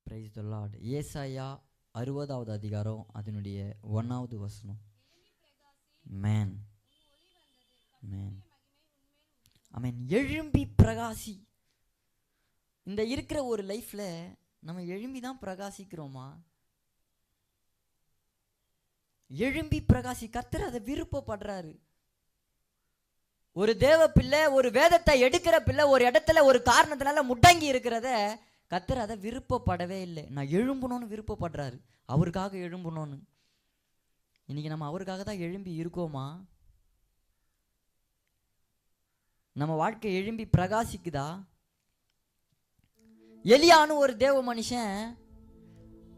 Praise the Lord. ஏசாயா 60வது அதிகாரம் அதனுடைய 1வது வசனம். மேன் மேன் ஆமென். எழும்பி பிரகாசி. இந்த இருக்கிற ஒரு லைஃப்ல நம்ம எழும்பி தான் பிரகாசிக்கிறோமா? எழும்பி பிரகாசி. கர்த்தர் அதை விருப்பப்படுறாரு. ஒரு தேவ பிள்ளை, ஒரு வேதத்தை எடுக்கிற பிள்ளை ஒரு இடத்துல ஒரு காரணத்தினால முடங்கி இருக்கிறத கர்த்தர் அதை விருப்பப்படவே இல்லை. நான் எழும்பணும்னு விருப்பப்படுறாரு. அவருக்காக எழும்பணும்னு. இன்னைக்கு நம்ம அவருக்காக தான் எழும்பி இருக்கோமா? நம்ம வாழ்க்கை எழும்பி பிரகாசிக்குதா? எலியான்னு ஒரு தேவ மனுஷன்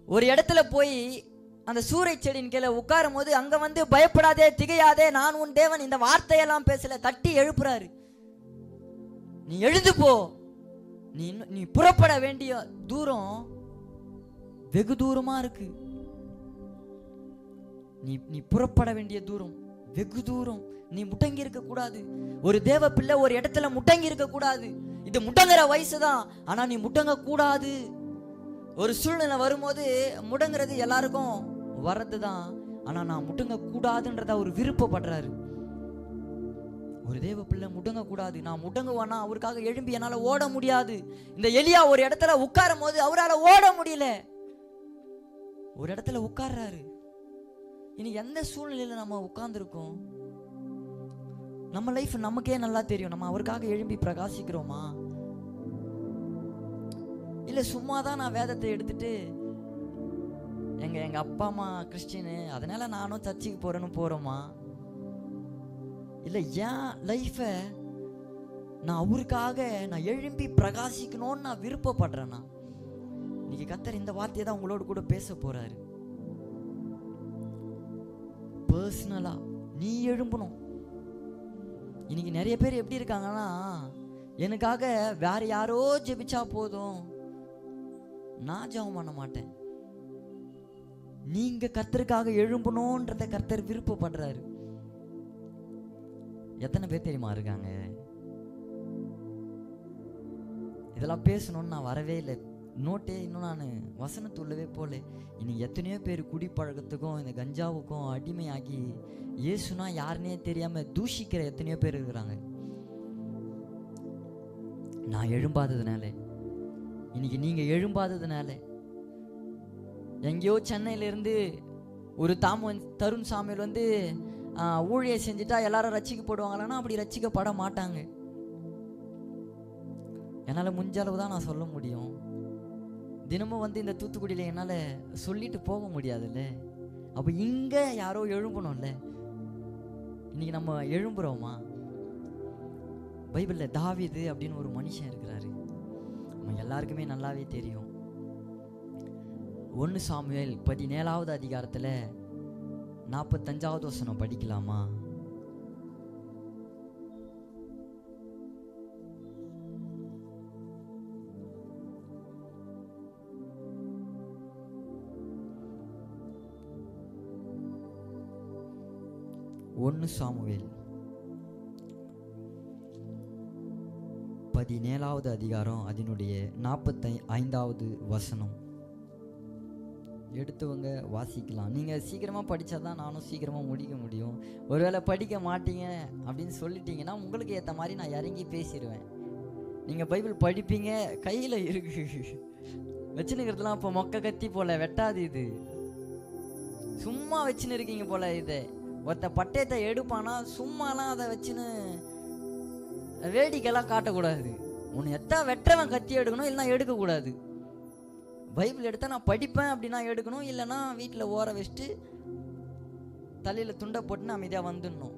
ஒரு இடத்துல போய் அந்த சூறை செடியின் கீழே உட்காரும் போது அங்க வந்து பயப்படாதே, திகையாதே, நான் உன் தேவன் இந்த வார்த்தையெல்லாம் பேசல, தட்டி எழுப்புறாரு. நீ எழுந்து போ, நீ புறப்பட வேண்டிய தூரம் வெகு தூரமா இருக்கு. நீ புறப்பட வேண்டிய தூரம் வெகு தூரம். நீ முடங்கி இருக்க கூடாது. ஒரு தேவ பிள்ளை ஒரு இடத்துல முடங்கி இருக்க கூடாது. இது முடங்குற வயசுதான், ஆனா நீ முடங்க கூடாது. ஒரு சூழ்நிலை வரும்போது முடங்குறது எல்லாருக்கும் வர்றதுதான், ஆனா நான் முடங்க கூடாதுன்றத அவர் விருப்பப்படுறாரு. ஒரு தேவ பிள்ளை முடங்க கூடாது. நான் முடங்குவானா அவருக்காக எழும்பி என்னால ஓட முடியாது. இந்த எலியா ஒரு இடத்துல உட்காரும் போது அவரால் ஓட முடியல. ஒரு இடத்துல உட்கார்றாரு. இனி எந்த சூழ்நிலையில நம்ம உட்கார்ந்துருக்கோம்? நம்ம லைஃப் நமக்கே நல்லா தெரியும். நம்ம அவருக்காக எழும்பி பிரகாசிக்கிறோமா? இல்ல சும்மாதான் நான் வேதத்தை எடுத்துட்டு எங்க அப்பா அம்மா கிறிஸ்டியனு அதனால நானும் சர்ச்சுக்கு போறேன்னு போறோமா? இல்ல என் லைஃப நான் அவருக்காக நான் எழும்பி பிரகாசிக்கணும்னு நான் விருப்பப்படுறேன்னா? இன்னைக்கு கர்த்தர் இந்த வார்த்தையை தான் உங்களோட கூட பேச போறாரு. பர்சனலா நீ எழும்பணும். இன்னைக்கு நிறைய பேர் எப்படி இருக்காங்கன்னா, எனக்காக வேற யாரோ ஜெபிச்சா போதும், நான் ஜெபம் பண்ண மாட்டேன். நீங்க கர்த்தருக்காக எழும்பணும்ன்றத கர்த்தர் விருப்பப்படுறாரு. எத்தனை பேர் தெரியுமா இருக்காங்க? இதெல்லாம் பேசணும்னு நான் வரவே இல்லை. நோட்டே இன்னும் நான் வசனத்துள்ளவே போல. இன்னைக்கு எத்தனையோ பேர் குடிப்பழக்கத்துக்கும் இந்த கஞ்சாவுக்கும் அடிமையாகி இயேசுனா யாருன்னே தெரியாம தூஷிக்கிற எத்தனையோ பேர் இருக்கிறாங்க. நான் எழும்பாததுனால, இன்னைக்கு நீங்க எழும்பாததுனால, எங்கேயோ சென்னையிலேருந்து ஒரு தருண் சாமியில் வந்து ஊழியை செஞ்சுட்டா எல்லாரும் ரட்சிக்கப்படுவாங்களான்னா அப்படி ரட்சிக்கப்பட மாட்டாங்க. என்னால் முடிஞ்ச அளவு தான் நான் சொல்ல முடியும். தினமும் வந்து இந்த தூத்துக்குடியில் என்னால் சொல்லிட்டு போக முடியாதுல்ல. அப்போ இங்கே யாரோ எழும்பணும்ல. இன்னைக்கு நம்ம எழும்புறோமா? பைபிளில் தாவீது அப்படின்னு ஒரு மனுஷன் இருக்கிறாரு. நம்ம எல்லாருக்குமே நல்லாவே தெரியும். 1 சாமுவேல் 17வது அதிகாரத்தில் 45வது வசனம் படிக்கலாமா? ஒன்னு சாமுவேல் 17வது அதிகாரம் அதனுடைய 45வது வசனம். எடுத்தவங்க வாசிக்கலாம். நீங்கள் சீக்கிரமாக படித்தாதான் நானும் சீக்கிரமாக முடிக்க முடியும். ஒருவேளை படிக்க மாட்டீங்க அப்படின்னு சொல்லிட்டீங்கன்னா உங்களுக்கு ஏற்ற மாதிரி நான் இறங்கி பேசிடுவேன். நீங்கள் பைபிள் படிப்பீங்க, கையில் இருக்கு. வச்சுன்னுக்கிறதுலாம் இப்போ மொக்க கத்தி போல வெட்டாது. இது சும்மா வச்சுன்னு இருக்கீங்க போல. இதை ஒருத்த பட்டயத்தை எடுப்பானா சும்மாலாம் அதை வச்சுன்னு வேடிக்கைலாம் காட்டக்கூடாது. உன்னை எத்தனை வெட்டுறவன் கத்தி எடுக்கணும், இல்லைன்னா எடுக்கக்கூடாது. பைபிள் எடுத்தால் நான் படிப்பேன் அப்படின்னா எடுக்கணும், இல்லைன்னா வீட்டில் ஓர வச்சுட்டு தலையில் துண்டை போட்டுன்னு அமைதியாக வந்துடணும்.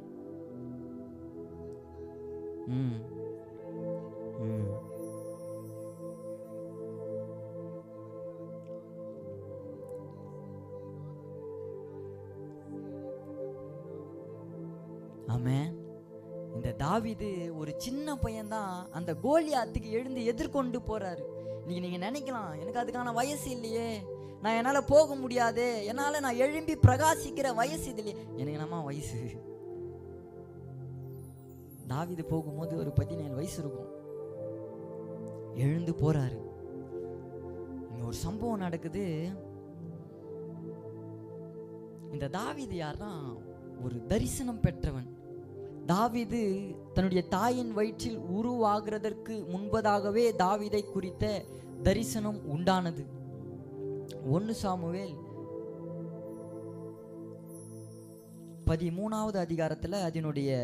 ஆமென். இந்த தாவீது ஒரு சின்ன பையன்தான் அந்த கோலியாத்துக்கு எழுந்து எதிர்கொண்டு போறாரு. இன்னைக்கு நீங்க நினைக்கலாம், எனக்கு அதுக்கான வயசு இல்லையே, நான் என்னால் போக முடியாது, என்னால் நான் எழும்பி பிரகாசிக்கிற வயசு இது இல்லையே. எனக்கு நம்ம வயசு. தாவீது போகும்போது ஒரு 17 வயசு இருக்கும். எழுந்து போறாரு. ஒரு சம்பவம் நடக்குது. இந்த தாவீது யாருன்னா ஒரு தரிசனம் பெற்றவன். தாவீது தன்னுடைய தாயின் வயிற்றில் உருவாகிறதற்கு முன்பதாகவே தாவீதை குறித்த தரிசனம் உண்டானது. 1 சாமுவேல் 13வது அதிகாரத்தில் அதனுடைய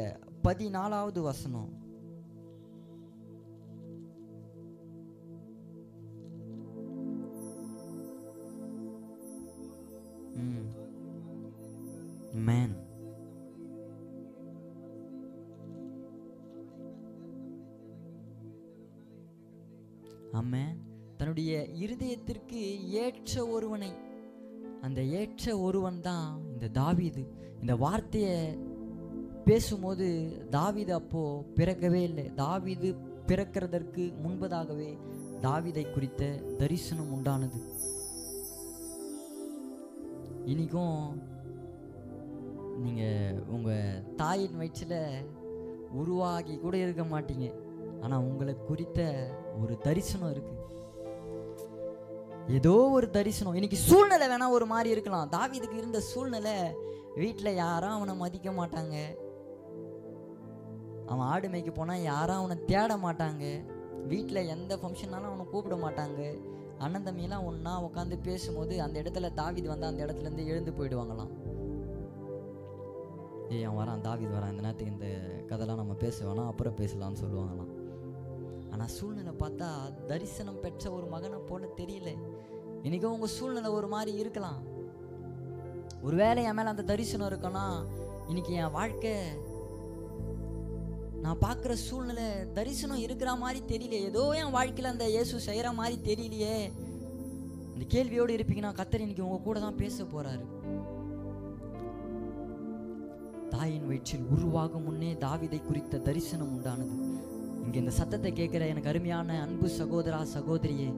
14வது வசனம். Amen. ஆமென். தன்னுடைய இருதயத்திற்கு ஏற்ற ஒருவனை, அந்த ஏற்ற ஒருவன் தான் இந்த தாவீது. இந்த வார்த்தையை பேசும்போது தாவீது அப்போ பிறக்கவே இல்லை. தாவீது பிறக்கிறதற்கு முன்பதாகவே தாவீதை குறித்த தரிசனம் உண்டானது. இன்னைக்கும் நீங்கள் உங்கள் தாயின் வயிற்றில் உருவாகி கூட இருக்க மாட்டீங்க, ஆனால் உங்களை குறித்த ஒரு தரிசனம் இருக்கு. ஏதோ ஒரு தரிசனம். இன்னைக்கு சூழ்நிலை வேணா ஒரு மாதிரி இருக்கலாம். தாவீதுக்கு இருந்த சூழ்நிலை, வீட்டில் யாரும் அவனை மதிக்க மாட்டாங்க, அவன் ஆடு மேய்க்க போனால் யாரும் அவனை தேட மாட்டாங்க, வீட்டில் எந்த ஃபங்க்ஷன்னாலும் அவனை கூப்பிட மாட்டாங்க. அண்ணன் தம்பியெல்லாம் ஒன்றா உட்காந்து பேசும்போது அந்த இடத்துல தாவீது வந்து அந்த இடத்துலேருந்து எழுந்து போயிடுவாங்களாம். அவன் வரான், தாவீது வரான், இந்த நேரத்துக்கு இந்த கதைலாம் நம்ம பேச வேணாம், அப்புறம் பேசலாம்னு சொல்லுவாங்களாம். ஆனால் சூழ்நிலை பார்த்தா தரிசனம் பெற்ற ஒரு மகனை போல தெரியல. இன்னைக்கும் உங்கள் சூழ்நிலை ஒரு மாதிரி இருக்கலாம். ஒருவேளை என் மேலே அந்த தரிசனம் இருக்குன்னா, இன்னைக்கு என் வாழ்க்கை நான் பார்க்குற சூழ்நிலை தரிசனம் இருக்கிற மாதிரி தெரியல, ஏதோ என் வாழ்க்கையில் அந்த இயேசு செய்கிற மாதிரி தெரியலையே. இந்த கேள்வியோடு இருப்பீங்கன்னா கர்த்தர் இன்னைக்கு உங்க கூட தான் பேச போறாரு. தாயின் வயிற்றில் உருவாகும் முன்னே தாவீதை குறித்த தரிசனம் உண்டானது. இங்கே இந்த சத்தத்தை கேட்குற எனக்கு அருமையான அன்பு சகோதரா சகோதரியே,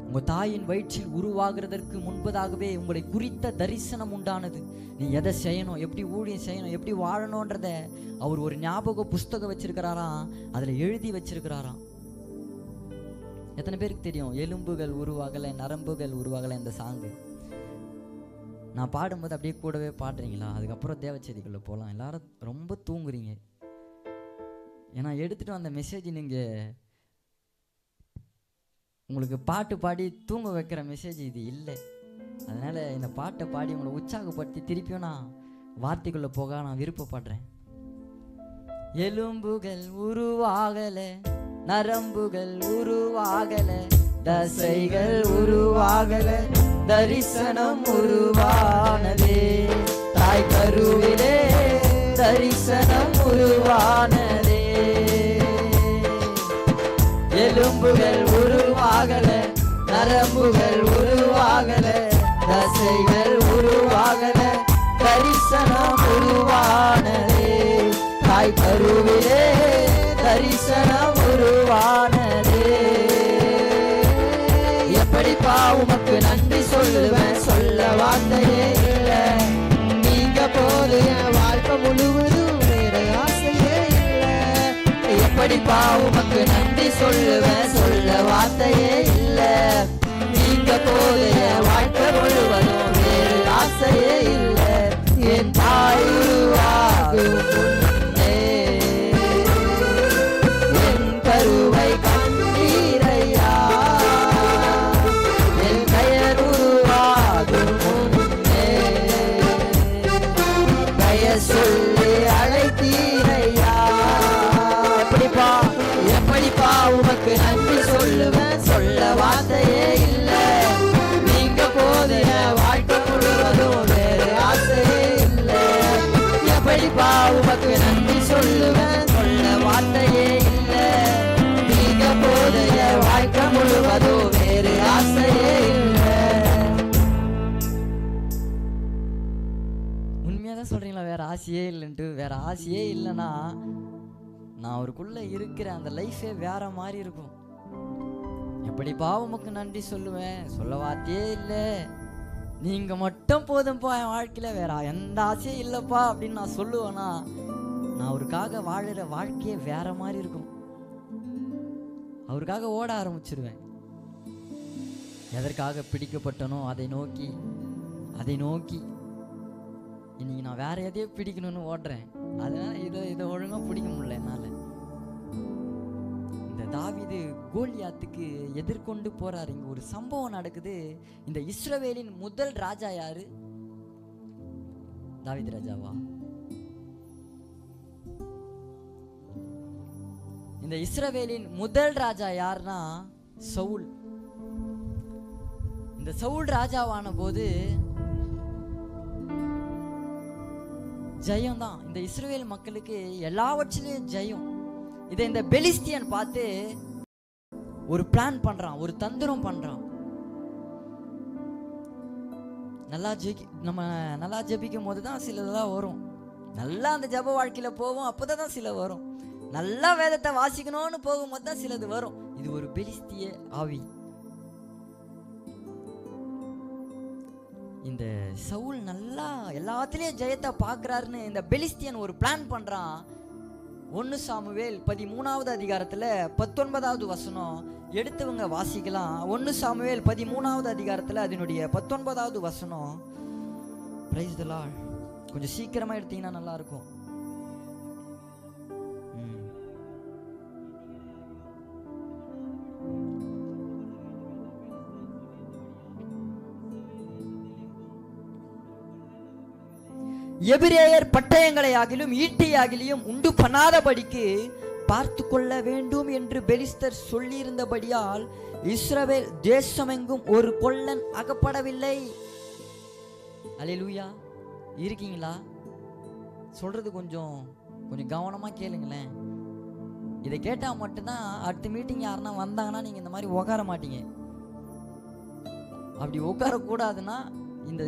உங்கள் தாயின் வயிற்றில் உருவாகிறதற்கு முன்பதாகவே உங்களை குறித்த தரிசனம் உண்டானது. நீ எதை செய்யணும், எப்படி ஊழியம் செய்யணும், எப்படி வாழணுன்றத அவர் ஒரு ஞாபக புஸ்தகம் வச்சிருக்கிறாராம், அதில் எழுதி வச்சிருக்கிறாராம். எத்தனை பேருக்கு தெரியும் எலும்புகள் உருவாகலை நரம்புகள் உருவாகலை இந்த சாங்கு? நான் பாடும்போது அப்படியே கூடவே பாடுறீங்களா? அதுக்கப்புறம் தேவச்செடிக்குள்ளே போகலாம். எல்லாரும் ரொம்ப தூங்குறீங்க. ஏன்னா எடுத்துகிட்டு வந்த மெசேஜ் நீங்கள் உங்களுக்கு பாட்டு பாடி தூங்க வைக்கிற மெசேஜ் இது இல்லை. அதனால் இந்த பாட்டை பாடி உங்களை உற்சாகப்படுத்தி திருப்பியும் நான் வார்த்தைக்குள்ளே போக நான் விருப்பப்படுறேன். எலும்புகள் உருவாகலை நரம்புகள் உருவாகலை தசைகள் உருவாகலை தரிசனம் உருவானதே. தாய் கருவிலே தரிசனம் உருவானதே. எலும்புகள் உருவாகல நரம்புகள் உருவாகல தசைகள் உருவாகல தரிசனம் உருவானதே. தாய் கருவிலே தரிசனம் உருவானதே. எப்படிப்பா உமக்கு நன்றி சொல்லுவேன், சொல்ல வார்த்தையே இல்லை. நீங்க போது என் வாழ்க்கை முழுவதும் வேற ஆசையே இல்லை. எப்படிப்பா உமக்கு நன்றி சொல்லுவேன், சொல்ல வார்த்தையே இல்லை. நீங்க போது என் வாழ்க்கை முழுவதும் வேறு ஆசையே இல்லை. என் தாய் உருவாகும் முன்னே என் கருவை கண்டீரையா. என் பெயர் உருவாகும் முன்னே பெயர் சொல்லி அழைத்தீரையா. எப்படிப்பா உமக்கு நன்றி சொல்லுவேன், சொல்ல வார்த்தையே இல்லை. நீங்க போதிய வாழ்க்கை முழுவதும் வேறு ஆசையே இல்லை. எப்படிப்பா உமக்கு நன்றி சொல்லுவேன், சொல்ல வார்த்தையே இல்லை. நீங்க போதிய வாழ்க்கை முழுவதும் வேறு ஆசையே இல்லை. உண்மையாதான் சொல்றீங்களா? வேற ஆசையே இல்லைன்ட்டு. வேற ஆசையே இல்லைன்னா நான் அவருக்குள்ளே இருக்கிற அந்த லைஃபே வேற மாதிரி இருக்கும். எப்படிப்பா உமக்கு நன்றி சொல்லுவேன், சொல்ல வார்த்தையே இல்லை. நீங்கள் மட்டும் போதும்ப்பா என் வாழ்க்கையில், வேற எந்த ஆசையும் இல்லைப்பா அப்படின்னு நான் சொல்லுவேன்னா நான் அவருக்காக வாழுற வாழ்க்கையே வேற மாதிரி இருக்கும். அவருக்காக ஓட ஆரம்பிச்சிருவேன். எதற்காக பிடிக்கப்பட்டனோ அதை நோக்கி இன்னைக்கு நான் வேற எதையோ பிடிக்கணும்னு ஓடுறேன். அதனால இதை ஒழுங்கா பிடிக்க முடியல என்னால. இந்த தாவீது கோலியாத்துக்கு எதிர்கொண்டு போறாரு. இங்க ஒரு சம்பவம் நடக்குது. இந்த இஸ்ரவேலின் முதல் ராஜா யாரு? தாவீது ராஜாவா? இந்த இஸ்ரவேலின் முதல் ராஜா யாருன்னா சவுல். இந்த சவுல் ராஜாவான போது ஜெயம் தான். இந்த இஸ்ரவேல் மக்களுக்கு எல்லாவற்றிலும் ஜெயம். இதை இந்த பெலிஸ்தியன் பார்த்து ஒரு பிளான் பண்றான், ஒரு தந்திரம் பண்றான். நம்ம நல்லா ஜெபிக்கும் போது தான் சிலதெல்லாம் வரும். நல்லா அந்த ஜெப வாழ்க்கையில போவோம், அப்போதான் சில வரும். நல்லா வேதத்தை வாசிக்கணும்னு போகும்போது தான் சிலது வரும். இது ஒரு பெலிஸ்திய ஆவி. இந்த சவுல் நல்லா எல்லாத்திலையும் ஜெயத்தை பார்க்கறாருன்னு இந்த பெலிஸ்தியன் ஒரு பிளான் பண்றான். 1 சாமுவேல் 13வது அதிகாரத்துல 19வது வசனம் எடுத்தவங்க வாசிக்கலாம். 1 சாமுவேல் 13வது அதிகாரத்துல அதனுடைய 19வது வசனம். Praise the Lord. கொஞ்சம் சீக்கிரமா எடுத்தீங்கன்னா நல்லா இருக்கும். எபிரேயர் பட்டயங்களை ஆகிலும் ஈட்டியாகிலும் உண்டு பண்ணாதபடிக்கு பார்த்து கொள்ள வேண்டும் என்று பெலிஸ்தர் சொல்லியிருந்தபடியால் இஸ்ரவேல் தேசமெங்கும் ஒரு கொல்லன் அகப்படவில்லை. அல்லேலூயா. இருக்கீங்களா? சொல்றது கொஞ்சம் கவனமா கேளுங்களேன். இதை கேட்டா மட்டும்தான் அடுத்த மீட்டிங் யாருன்னா வந்தாங்கன்னா நீங்க இந்த மாதிரி உட்கார மாட்டீங்க. அப்படி உட்கார கூடாதுன்னா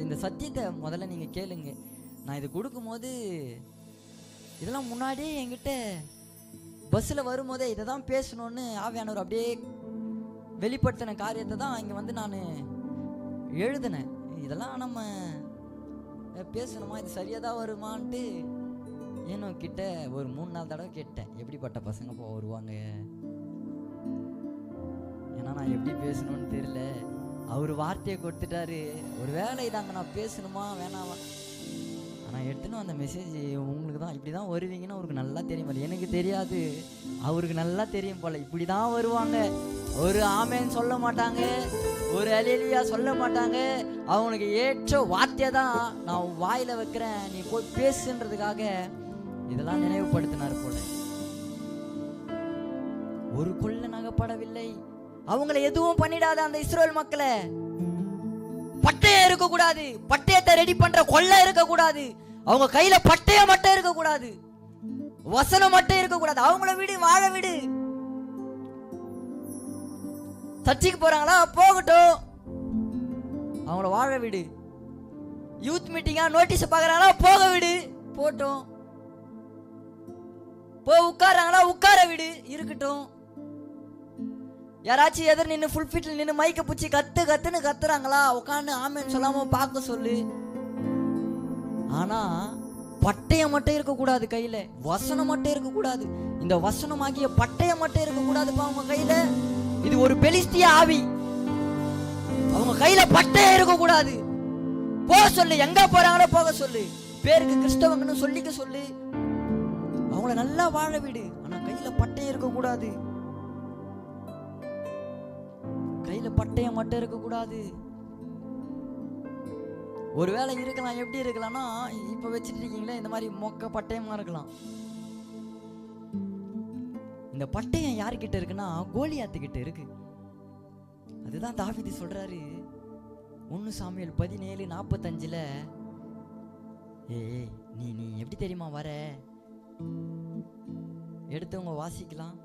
இந்த சத்தியத்தை முதல்ல நீங்க கேளுங்க. நான் இது கொடுக்கும்போது இதெல்லாம் முன்னாடியே என்கிட்ட பஸ்ஸில் வரும்போதே இதை தான் பேசணும்னு ஆவியானவர் அப்படியே வெளிப்படுத்தின காரியத்தை தான் இங்கே வந்து நான் எழுதினேன். இதெல்லாம் நம்ம பேசணுமா, இது சரியாக தான் வருமான்ட்டு ஏனும் கிட்ட ஒரு 3-4 தடவை கேட்டேன். எப்படிப்பட்ட பசங்க வருவாங்க, ஏன்னா நான் எப்படி பேசணும்னு தெரியல. அவர் வார்த்தையை கொடுத்துட்டாரு. ஒரு வேலை இதாங்க நான் பேசணுமா வேணாமா. நான் எடுத்துன்னு அந்த மெசேஜ் உங்களுக்கு தான் இப்படி தான் வருவீங்கன்னு அவருக்கு நல்லா தெரியும் போல. எனக்கு தெரியாது, அவருக்கு நல்லா தெரியும் போல. இப்படி தான் வருவாங்க. ஒரு ஆமேன்னு சொல்ல மாட்டாங்க, ஒரு அலேலியா சொல்ல மாட்டாங்க. அவங்களுக்கு ஏற்ற வார்த்தையை தான் நான் வாயில வைக்கிறேன், நீ போய் பேசுன்றதுக்காக இதெல்லாம் நினைவுபடுத்தினார் போல. ஒரு கொள்ளன் அகப்படவில்லை. அவங்கள எதுவும் பண்ணிடாத அந்த இஸ்ரவேல் மக்களை. பட்டயம் இருக்கக்கூடாது, பட்டயத்தை ரெடி பண்ற கொள்ளை இருக்கக்கூடாது, அவங்க கையில பட்டயம் மட்டும் இருக்கக்கூடாது, வசனம் மட்டும் இருக்கக்கூடாது. அவங்கள விடு, வாழ விடு. சர்ச்சைக்கு போறாங்களா, போகட்டும், அவங்கள வாழ விடு. யூத் மீட்டிங்கா நோட்டீஸ் பாக்குறாங்களா, போக விடு, போட்டோம். உட்காராங்களா, உட்கார விடு, இருக்கட்டும். யாராச்சும் எதிர் நின்று ஃபுல் ஃபீட்ல நின்று மைக்க பிடிச்சி கத்துன்னு கத்துறாங்களா, உட்காந்து ஆமேன்னு சொல்லாம பார்க்க சொல்லு. ஆனா பட்டயம் மட்டும் இருக்கக்கூடாது கையில, வசனம் மட்டும் இருக்கக்கூடாது. இந்த வசனமாகிய பட்டயம் மட்டும் இருக்கக்கூடாதுப்பா அவங்க கையில. இது ஒரு பெலிஸ்திய ஆவி. அவங்க கையில பட்டயம் இருக்கக்கூடாது. போக சொல்லு, எங்க போறாங்களோ போக சொல்லு, பேருக்கு கிறிஸ்தவங்கன்னு சொல்லிக்க சொல்லு, அவங்கள நல்லா வாழ விடு. ஆனா கையில பட்டயம் இருக்கக்கூடாது, கையில பட்டயம் மட்டும் இருக்கக்கூடாது. ஒருவேளை இருக்கலாம். எப்படி இருக்கலாம்னா, இப்ப வச்சுட்டு இருக்கீங்களே இந்த மாதிரி மொக்க பட்டயமா இருக்கலாம். இந்த பட்டயம் யாருக்கிட்ட இருக்குன்னா கோலியாத்து கிட்ட இருக்கு. அதுதான் தாவீது சொல்றாரு 1 சாமுவேல் 17:45. நீ எப்படி தெரியுமா வர, எடுத்தவங்க வாசிக்கலாம்.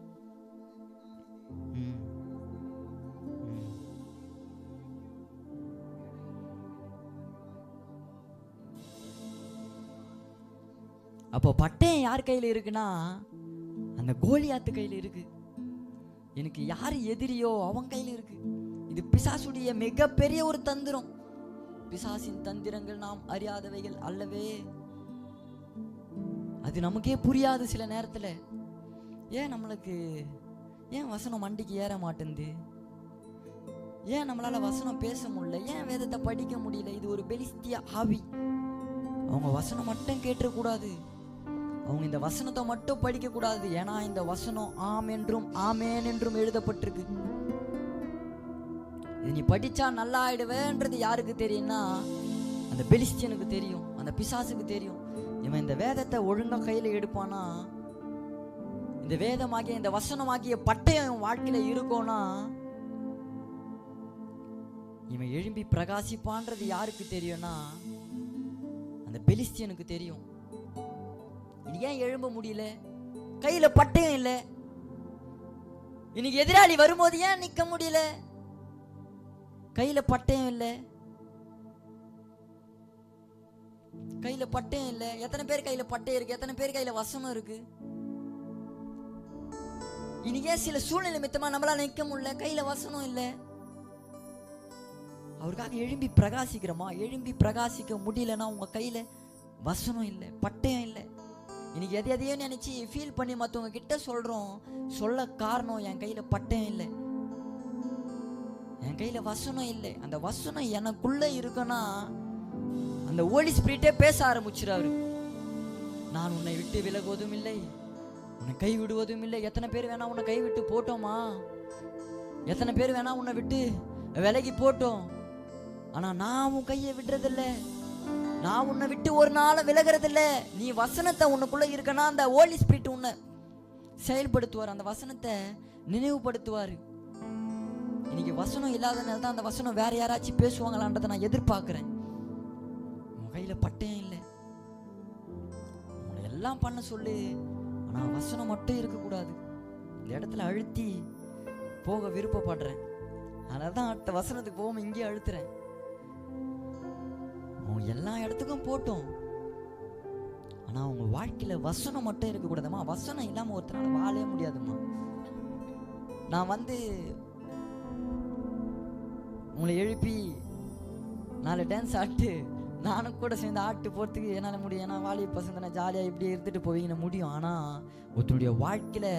அப்போ பட்டயம் யார் கையில இருக்குன்னா அந்த கோலியாத்து கையில இருக்கு. எனக்கு யார் எதிரியோ அவன் கையில இருக்கு. இது பிசாசுடைய மிகப்பெரிய ஒரு தந்திரம். பிசாசின் தந்திரங்கள் நாம் அறியாதவைகள் அல்லவே. அது நமக்கே புரியாது சில நேரத்துல. ஏன் நம்மளுக்கு ஏன் வசனம் மண்டிக்கு ஏற மாட்டேங்குது, ஏன் நம்மளால வசனம் பேச முடியல? ஏன் வேதத்தை படிக்க முடியல? இது ஒரு பெலிஸ்திய ஆவி. அவங்க வசனம் மட்டும் கேட்டக்கூடாது, அவங்க இந்த வசனத்தை மட்டும் படிக்க கூடாது. ஏன்னா இந்த வசனம் ஆம் என்றும் ஆமேன் என்றும் எழுதப்பட்டிருக்கு. இது நீ படிச்சா நல்லா ஆயிடுவேன்றது யாருக்கு தெரியும்னா, அந்த பெலிஸ்தியனுக்கு தெரியும், அந்த பிசாசுக்கு தெரியும். இவன் இந்த வேதத்தை ஒழுங்கா கையில எடுப்பானா, இந்த வேதமாகிய இந்த வசனமாகிய பட்டயம் இவன் வாழ்க்கையில இருக்கும்னா, இவன் எழும்பி பிரகாசிப்பான்றது யாருக்கு தெரியும்னா, அந்த பெலிஸ்தியனுக்கு தெரியும். இது ஏன் எழும்ப முடியல? கையில பட்டயம் இல்லை. இன்னைக்கு எதிராளி வரும்போது ஏன் நிக்க முடியல? கையில பட்டயம் இல்லை, கையில பட்டயம் இல்லை. எத்தனை பேர் கையில பட்டயம் இருக்கு? எத்தனை பேர் கையில வசனம் இருக்கு? இன்னைக்கு ஏன் சில சூழ்நிலை நிமித்தமா நம்மளால நிக்க முடியல? கையில வசனம் இல்லை. அவருக்காக எழும்பி பிரகாசிக்கிறோமா? எழும்பி பிரகாசிக்க முடியலன்னா உங்க கையில வசனம் இல்லை, பட்டயம் இல்லை. இன்னைக்கு எதையோ நினைச்சு ஃபீல் பண்ணி மற்றவங்க கிட்ட சொல்றோம். சொல்ல காரணம் என் கையில பட்டயம் இல்லை, என் கையில வசனம் இல்லை. அந்த வசனம் எனக்குள்ள இருக்குன்னா அந்த ஹோலி ஸ்பிரிட்டே பேச ஆரம்பிச்சிடாரு. நான் உன்னை விட்டு விலகுவதும் இல்லை, உன்னை கை விடுவதும் இல்லை. எத்தனை பேர் வேணா உன்னை கை விட்டு போட்டோமா? எத்தனை பேர் வேணா உன்னை விட்டு விலகி போட்டோம். ஆனா நான் உன் கையை விடுறதில்ல, நான் உன்னை விட்டு ஒரு நாள் விலகிறதில்ல. நீ வசனத்தை உன்னுக்குள்ள இருக்கனா அந்த ஹோலி ஸ்பிரிட் உன்னை செயல்படுத்துவார், அந்த வசனத்தை நினைவுபடுத்துவார். இன்னைக்கு வசனம் இல்லாதனால தான் அந்த வசனம் வேற யாராச்சும் பேசுவாங்களான்றதை நான் எதிர்பார்க்கிறேன். உன் கையில பட்டயம் இல்லை, உன்னை எல்லாம் பண்ண சொல்லு, ஆனா வசனம் மட்டும் இருக்கக்கூடாது. இந்த இடத்துல அழுத்தி போக விருப்பப்படுறேன். அதனால தான் அடுத்த வசனத்துக்கு போகாம இங்கே அழுத்துறேன். அவங்க எல்லா இடத்துக்கும் போட்டோம், ஆனா அவங்க வாழ்க்கையில வசனம் மட்டும் இருக்கக்கூடாதுமா. வசனம் இல்லாம ஒருத்தனால வாழவே முடியாதுமா. நான் உங்களை எழுப்பி 4 டான்ஸ் ஆட்டு நானும் கூட சேர்ந்து ஆட்டு போறதுக்கு என்னால் முடியும். ஏன்னா வாலிப பசங்க நான் ஜாலியாக இப்படி இருந்துட்டு போவீங்கன்னு முடியும். ஆனால் ஒருத்தருடைய வாழ்க்கையில்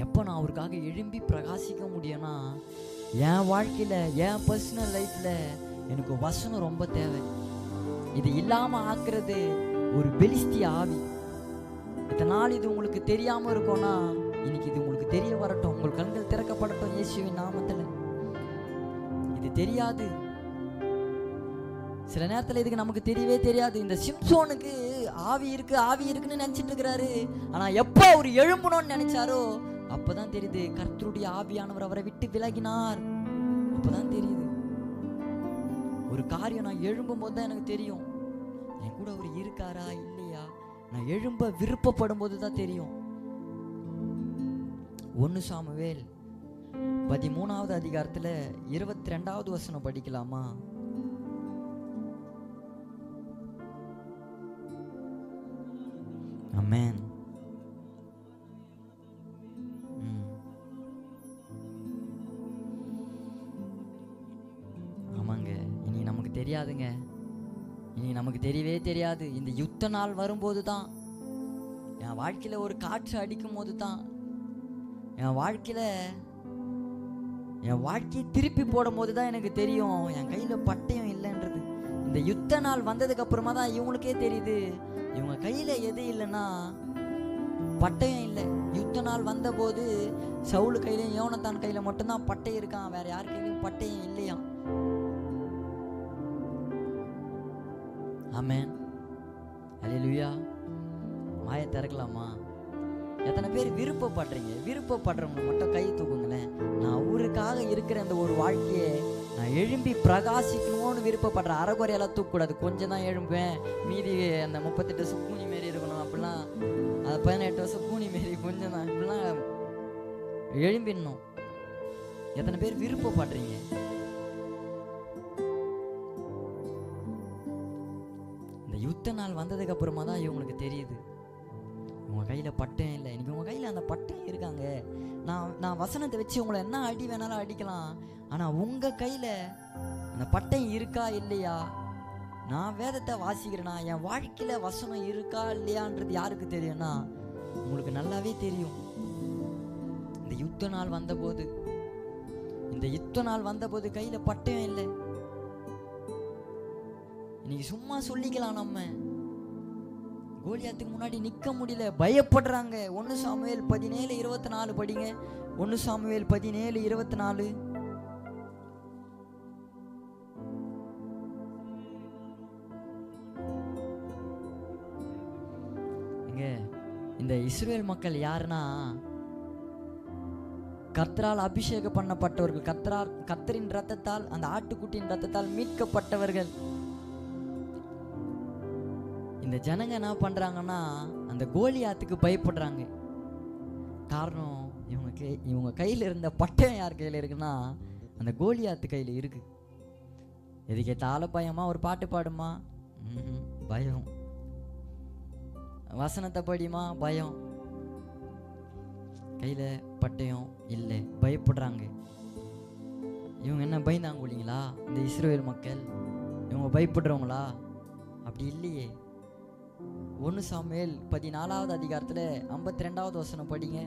எப்போ நான் அவருக்காக எழும்பி பிரகாசிக்க முடியும்னா, என் வாழ்க்கையில் என் பர்சனல் லைஃப்பில் எனக்கு வசனம் ரொம்ப தேவை. இது இல்லாமல் ஆக்குறது ஒரு பெலிஸ்திய ஆவி. இத்தனை நாள் இது உங்களுக்கு தெரியாமல் இருக்கும்னா இன்னைக்கு இது உங்களுக்கு தெரிய வரட்டும். உங்கள் கண்கள் திறக்கப்படட்டும் இயேசுவின் நாமத்தில். இது தெரியாது, சில நேரத்தில் இதுக்கு நமக்கு தெரியவே தெரியாது. இந்த சிம்சோனுக்கு ஆவி இருக்குன்னு நினைச்சிட்டு இருக்கிறாரு. ஆனா எப்போ அவர் எழும்பணும்னு நினைச்சாரோ அப்பதான் தெரியுது கர்த்தருடைய ஆவியானவர் அவரை விட்டு விலகினார். அப்பதான் தெரியுது ஒரு காரியம். நான் எழும்பும் போது தான் எனக்கு தெரியும் என் கூட அவர் இருக்காரா இல்லையா. நான் எழும்ப விருப்பப்படும் போது தான் தெரியும். 1 சாமுவேல் 13வது அதிகாரத்துல 22வது வசனம் படிக்கலாமா? ஆமென். ஆமாங்க, இனி நமக்கு தெரியாதுங்க. இனி நமக்கு தெரியவே தெரியாது. இந்த யுத்த நாள் வரும்போது தான், என் வாழ்க்கையில ஒரு காற்று அடிக்கும் போது தான், என் வாழ்க்கையை திருப்பி போடும் போது தான் எனக்கு தெரியும் என் கையில பட்டயம் இல்லைன்றது. இந்த யுத்த நாள் வந்ததுக்கு அப்புறமா தான் இவங்களுக்கே தெரியுது இவங்க கையில எது இல்லைன்னா பட்டயம் இல்லை. யுத்த நாள் வந்த போது சவுல் கையிலையும் யோனத்தான் கையில மட்டும்தான் பட்டயம் இருக்கான், வேற யார் கையிலையும் பட்டயம் இல்லையா. ஆமென், அல்லேலூயா. வாயை திறக்கலாமா? எத்தனை பேர் விருப்பப்படுறவங்க மட்டும் கை தூக்குங்களேன். நான் ஊருக்காக இருக்கிற அந்த ஒரு வாழ்க்கையை நான் எழும்பி பிரகாசிக்கணும்னு விருப்பப்படுறேன். அரைக்குறையெல்லாம் தூக்கக்கூடாது, கொஞ்சம் தான் எழும்புவேன். மீதி அந்த 38 வருஷம் கூனி மாரி இருக்கணும் அப்படிலாம், அது 18 வருஷம் கூனி மாரி கொஞ்சம் தான், இப்படிலாம் எழும்பிடணும். எத்தனை பேர் விருப்பப்படுறீங்க? இந்த யுத்த நாள் வந்ததுக்கு அப்புறமா தான் இவங்களுக்கு தெரியுது உங்க கையில பட்டயம் இல்லை. இன்னைக்கு உங்க கையில அந்த பட்டயம் இருக்காங்க. நான் வசனத்தை வச்சு உங்களை என்ன அடி வேணாலும் அடிக்கலாம், ஆனா உங்க கையில அந்த பட்டயம் இருக்கா இல்லையா? நான் வேதத்தை வாசிக்கிறேன்னா என் வாழ்க்கையில வசனம் இருக்கா இல்லையான்றது யாருக்கு தெரியும்னா உங்களுக்கு நல்லாவே தெரியும். இந்த யுத்த நாள் வந்தபோது இந்த யுத்த நாள் வந்தபோது கையில பட்டயம் இல்லை. இன்னைக்கு சும்மா சொல்லிக்கலாம், நம்ம கோலியாத்துக்கு முன்னாடி நிக்க முடியல, பயப்படுறாங்க. 1 சாமுவேல் 17:24 படிங்க. 1 சாமுவேல் 17:24. இந்த இஸ்ரவேல் மக்கள் யாருன்னா கர்த்தரால் அபிஷேகம் பண்ணப்பட்டவர்கள், கர்த்தரின் ரத்தத்தால், அந்த ஆட்டுக்குட்டியின் ரத்தத்தால் மீட்கப்பட்டவர்கள். இந்த ஜனங்க என்ன பண்றாங்கன்னா அந்த கோலியாத்துக்கு பயப்படுறாங்க. காரணம், இவங்க கையில இருந்த பட்டயம் யார் கையில இருக்குன்னா அந்த கோலியாத்து கையில இருக்கு. எதுக்கேத்தால பயமா? ஒரு பாட்டு பாடுமா? பயம். வசனத்தை படிமா? பயம். கையில பட்டயம் இல்லை, பயப்படுறாங்க. இவங்க என்ன பயந்தாங்கோலிங்களா இந்த இஸ்ரவேல் மக்கள்? இவங்க பயப்படுறவங்களா? அப்படி இல்லையே. 1 சாமுவேல் 14வது அதிகாரத்துல 52வது வசனம் படிங்க.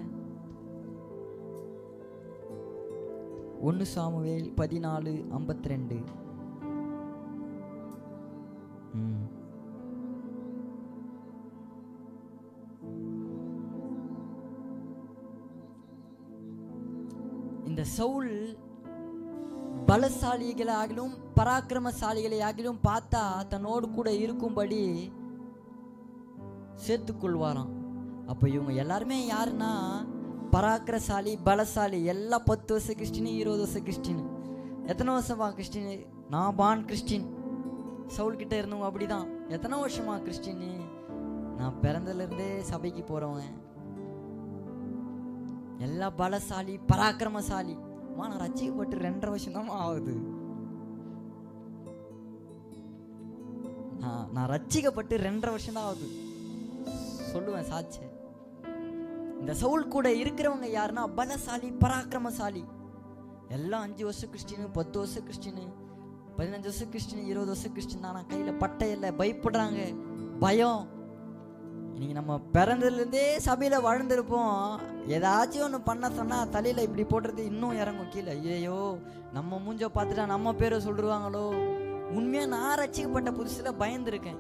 1 சாமுவேல் 14:52. இந்த சவுல் பலசாலிகளாகிலும் பராக்கிரமசாலிகளாகிலும் பார்த்தா தன்னோடு கூட இருக்கும்படி சேர்த்துக்கொள்வாராம். அப்போ இவங்க எல்லாருமே யாருன்னா பராக்கிரசாலி, பலசாலி. எல்லாம் 10 வருஷம் கிறிஸ்டின், 20 வருஷம் கிறிஸ்டின். எத்தனை வருஷமா கிறிஸ்டின்? நான் பான் கிறிஸ்டின். சவுல் கிட்ட இருந்தவங்க அப்படிதான். எத்தனை வருஷமா கிறிஸ்டின்? நான் பிறந்ததுலேருந்தே சபைக்கு போறவன். எல்லாம் பலசாலி, பராக்கிரமசாலி. நான் ரட்சிக்கப்பட்டு 2.5 வருஷம் தான் ஆகுது. நான் ரட்சிக்கப்பட்டு 2.5 வருஷம் தான் ஆகுது சொல்லுவேன் சாட்சி. இந்த சவுல் கூட இருக்கிறவங்க யாருன்னா பலசாலி, பராக்கிரமசாலி. எல்லாம் 5 வருஷம் கிறிஸ்டின், 10 வருஷம் கிறிஸ்டின், 15 வருஷம் கிறிஸ்டின், 20 வருஷம் கிறிஸ்டின். தானா கையில பட்டை இல்லை, பயப்படுறாங்க. பயம். இன்னைக்கு நம்ம பிறந்ததுலேருந்தே சபையில வாழ்ந்திருப்போம். ஏதாச்சும் ஒன்று பண்ண சொன்னா தலையில இப்படி போடுறது இன்னும் இறங்கும் கீழே. ஐயோ, நம்ம மூஞ்ச பார்த்துட்டா நம்ம பேரை சொல்லிடுவாங்களோ. உண்மையா நான் ரட்சிக்கப்பட்ட புதுசுல பயந்துருக்கேன்.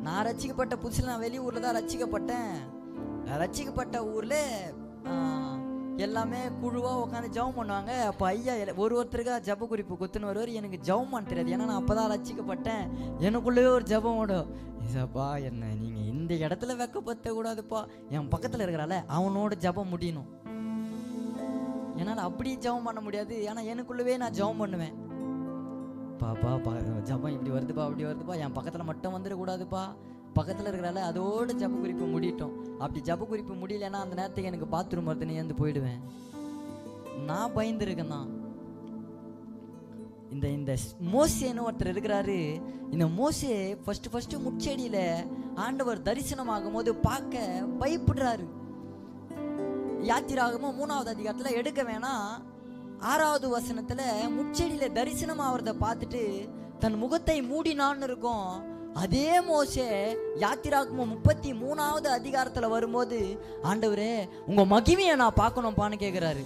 நான் ரட்சிக்கப்பட்ட புதுசுல நான் வெளியூர்ல தான் ரட்சிக்கப்பட்டேன். ரட்சிக்கப்பட்ட ஊர்ல எல்லாமே குழுவா உட்காந்து ஜெபம் பண்ணுவாங்க. அப்போ ஐயா ஒருத்தருக்கா ஜப குறிப்பு குத்துன்னு வருவார். எனக்கு ஜெபம் பண்ண தெரியாது, ஏன்னா நான் அப்பதான் ரட்சிக்கப்பட்டேன். எனக்குள்ளேயே ஒரு ஜபம் ஓடும். ஏசப்பா, என்ன நீங்க இந்த இடத்துல வெக்கப்பத்த கூடாதுப்பா. என் பக்கத்துல இருக்கிறால அவனோட ஜபம் முடியணும். என்னால் அப்படி ஜபம் பண்ண முடியாது, ஏன்னா எனக்குள்ளவே நான் ஜபம் பண்ணுவேன். பாப்பா ஜபம் இப்படி வருதுப்பா, அப்படி வருதுப்பா, என் பக்கத்தில் மட்டும் வந்துடக்கூடாதுப்பா. பக்கத்தில் இருக்கிறால அதோட ஜப குறிப்பு முடியட்டும். அப்படி ஜப குறிப்பு முடியலன்னா அந்த நேரத்துக்கு எனக்கு பாத்ரூம் வருதுன்னு ஏந்து போயிடுவேன். நான் பயந்துருக்கேன் தான். இந்த மோசேன்னு ஒருத்தர் இருக்கிறாரு. இந்த மோசே ஃபர்ஸ்ட் முச்செடியில ஆண்டவர் தரிசனம் ஆகும் போது பார்க்க பயப்படுறாரு. யாத்திராகமும் 3வது அதிகாரத்துல எடுக்க வேணாம், 6வது வசனத்துல முச்செடியில தரிசனம் ஆகிறத பார்த்துட்டு தன் முகத்தை மூடினான்னு இருக்கும். அதே மோசே யாத்திராகமும் 33வது அதிகாரத்துல வரும்போது, ஆண்டவரே உங்க மகிமையை நான் பார்க்கணும்பான்னு கேட்கிறாரு.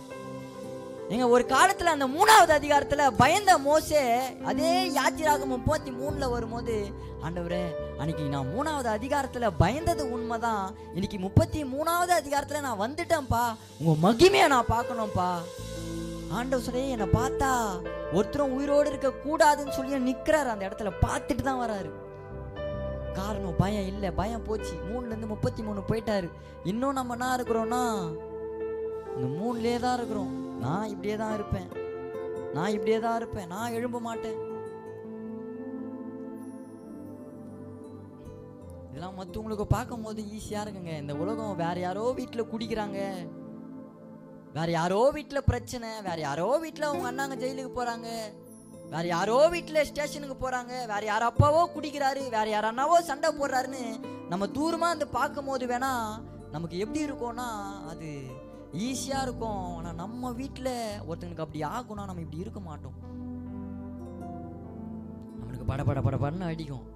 எங்க ஒரு காலத்துல அந்த 3வது அதிகாரத்துல பயந்த மோசே அதே யாத்திராகமும் 33ல வரும்போது, ஆண்டவரே அன்னைக்கு நான் 3வது அதிகாரத்துல பயந்தது உண்மைதான், இன்னைக்கு 33வது அதிகாரத்துல நான் வந்துட்டேன்ப்பா, உங்க மகிமையை நான் பார்க்கணும்ப்பா. ஆண்டவர் சொல்லி என்னை பார்த்தா ஒருத்தரும் உயிரோடு இருக்க கூடாதுன்னு சொல்லி நிக்கிறாரு. அந்த இடத்துல பார்த்துட்டு தான் வராரு. காரணம் பயம் இல்லை, பயம் போச்சு. 3லேருந்து 33 போயிட்டாரு. இன்னும் நம்ம என்ன இருக்கிறோம்னா இந்த 3லே தான் இருக்கிறோம். நான் இப்படியே தான் இருப்பேன், நான் இப்படியே தான் இருப்பேன், நான் எழும்ப மாட்டேன். இதெல்லாம் மற்றவங்களுக்கு பார்க்கும் போது ஈஸியா இருக்குங்க. இந்த உலகம் வேற யாரோ வீட்டில் குடிக்கிறாங்க, வேற யாரோ வீட்டில் பிரச்சனை, வேற யாரோ வீட்டில் அவங்க அண்ணாங்க ஜெயிலுக்கு போறாங்க, வேற யாரோ வீட்டில் ஸ்டேஷனுக்கு போறாங்க, வேற யார் அப்பாவோ குடிக்கிறாரு, வேற யார் அண்ணாவோ சண்டை போடுறாருன்னு நம்ம தூரமா வந்து பார்க்கும் போது வேணா நமக்கு எப்படி இருக்கும்னா அது ஈஸியா இருக்கும். ஆனா நம்ம வீட்டில் ஒருத்தங்களுக்கு அப்படி ஆகும்னா நம்ம இப்படி இருக்க மாட்டோம். நம்மளுக்கு படபடன்னு அடிக்கும்.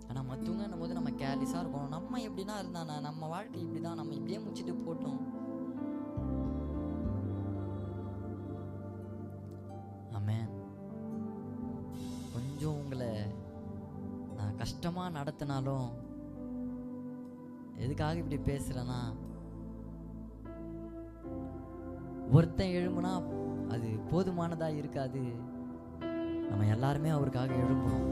ஆனா மற்றவங்க போது நம்ம கேர்லெஸ்ஸா இருக்கோம். நம்ம எப்படின்னா இருந்தானா நம்ம வாழ்க்கை இப்படிதான், நம்ம இப்படியே முடிச்சுட்டு போட்டோம். கஷ்டமா நடத்தினாலும், எதுக்காக இப்படி பேசுறேன்னா, ஒருத்தன் எழும்புனா அது போதுமானதா இருக்காது. நம்ம எல்லாருமே அவருக்காக எழும்பணும்.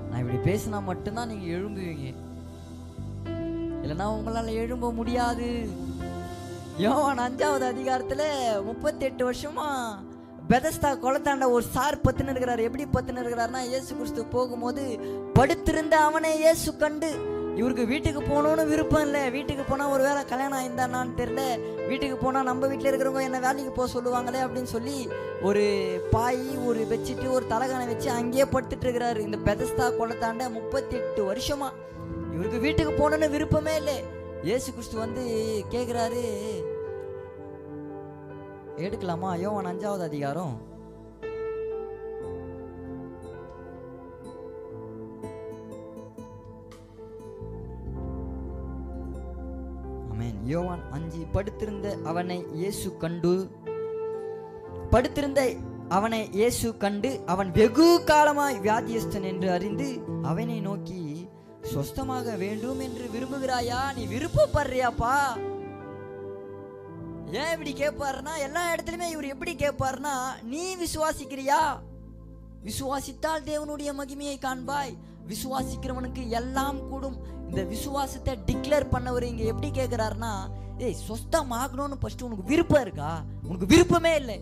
நான் இப்படி பேசினா மட்டும்தான் நீங்க எழும்புவீங்க, இல்லைன்னா உங்களால எழும்ப முடியாது. யோவான் 5வது அதிகாரத்துல 38 வருஷமா பெதஸ்தா குளத்தாண்ட ஒரு சார் பத்துன்னு இருக்கிறார். எப்படி பத்துன்னு இருக்கிறாருன்னா, இயேசு கிறிஸ்து போகும்போது படுத்திருந்த அவனை இயேசு கண்டு, இவருக்கு வீட்டுக்கு போகணும்னு விருப்பம் இல்லை. வீட்டுக்கு போனால் ஒரு வேளை கல்யாணம் ஆயிருந்தான்னு தெரியல, வீட்டுக்கு போனால் நம்ம வீட்டில் இருக்கிறவங்க என்ன வேலைக்கு போக சொல்லுவாங்களே அப்படின்னு சொல்லி ஒரு பாய் ஒரு வச்சுட்டு ஒரு தலகானை வச்சு அங்கேயே படுத்துட்டு இருக்கிறாரு. இந்த பெதஸ்தா குளத்தாண்ட 38 வருஷமா இவருக்கு வீட்டுக்கு போகணுன்னு விருப்பமே இல்லை. இயேசு கிறிஸ்து வந்து கேட்குறாரு, எடுக்கலாமா? யோவான் 5வது அதிகாரம் ஆமென். யோவான் 5. படுத்திருந்த அவனை இயேசு கண்டு அவன் வெகு காலமாய் வியாதியஸ்தன் என்று அறிந்து அவனை நோக்கி, சொஸ்தமாக வேண்டும் என்று விரும்புகிறாயா? நீ விருப்பப்படுறியாப்பா? ஏன் இப்படி கேட்பாருன்னா, எல்லா இடத்துலயுமே இவர் எப்படி கேட்பாருன்னா, நீ விசுவாசிக்கிறியா? விசுவாசித்தால் தேவனுடைய மகிமையை காண்பாய், விசுவாசிக்கிறவனுக்கு எல்லாம் கூடும். இந்த விசுவாசத்தை டிக்ளேர் பண்ணவர் இங்க எப்படி கேட்கிறாருன்னா, ஏய் சொஸ்தமாகணும்னு ஃபர்ஸ்ட் உனக்கு விருப்பம் இருக்கா? உனக்கு விருப்பமே இல்லை,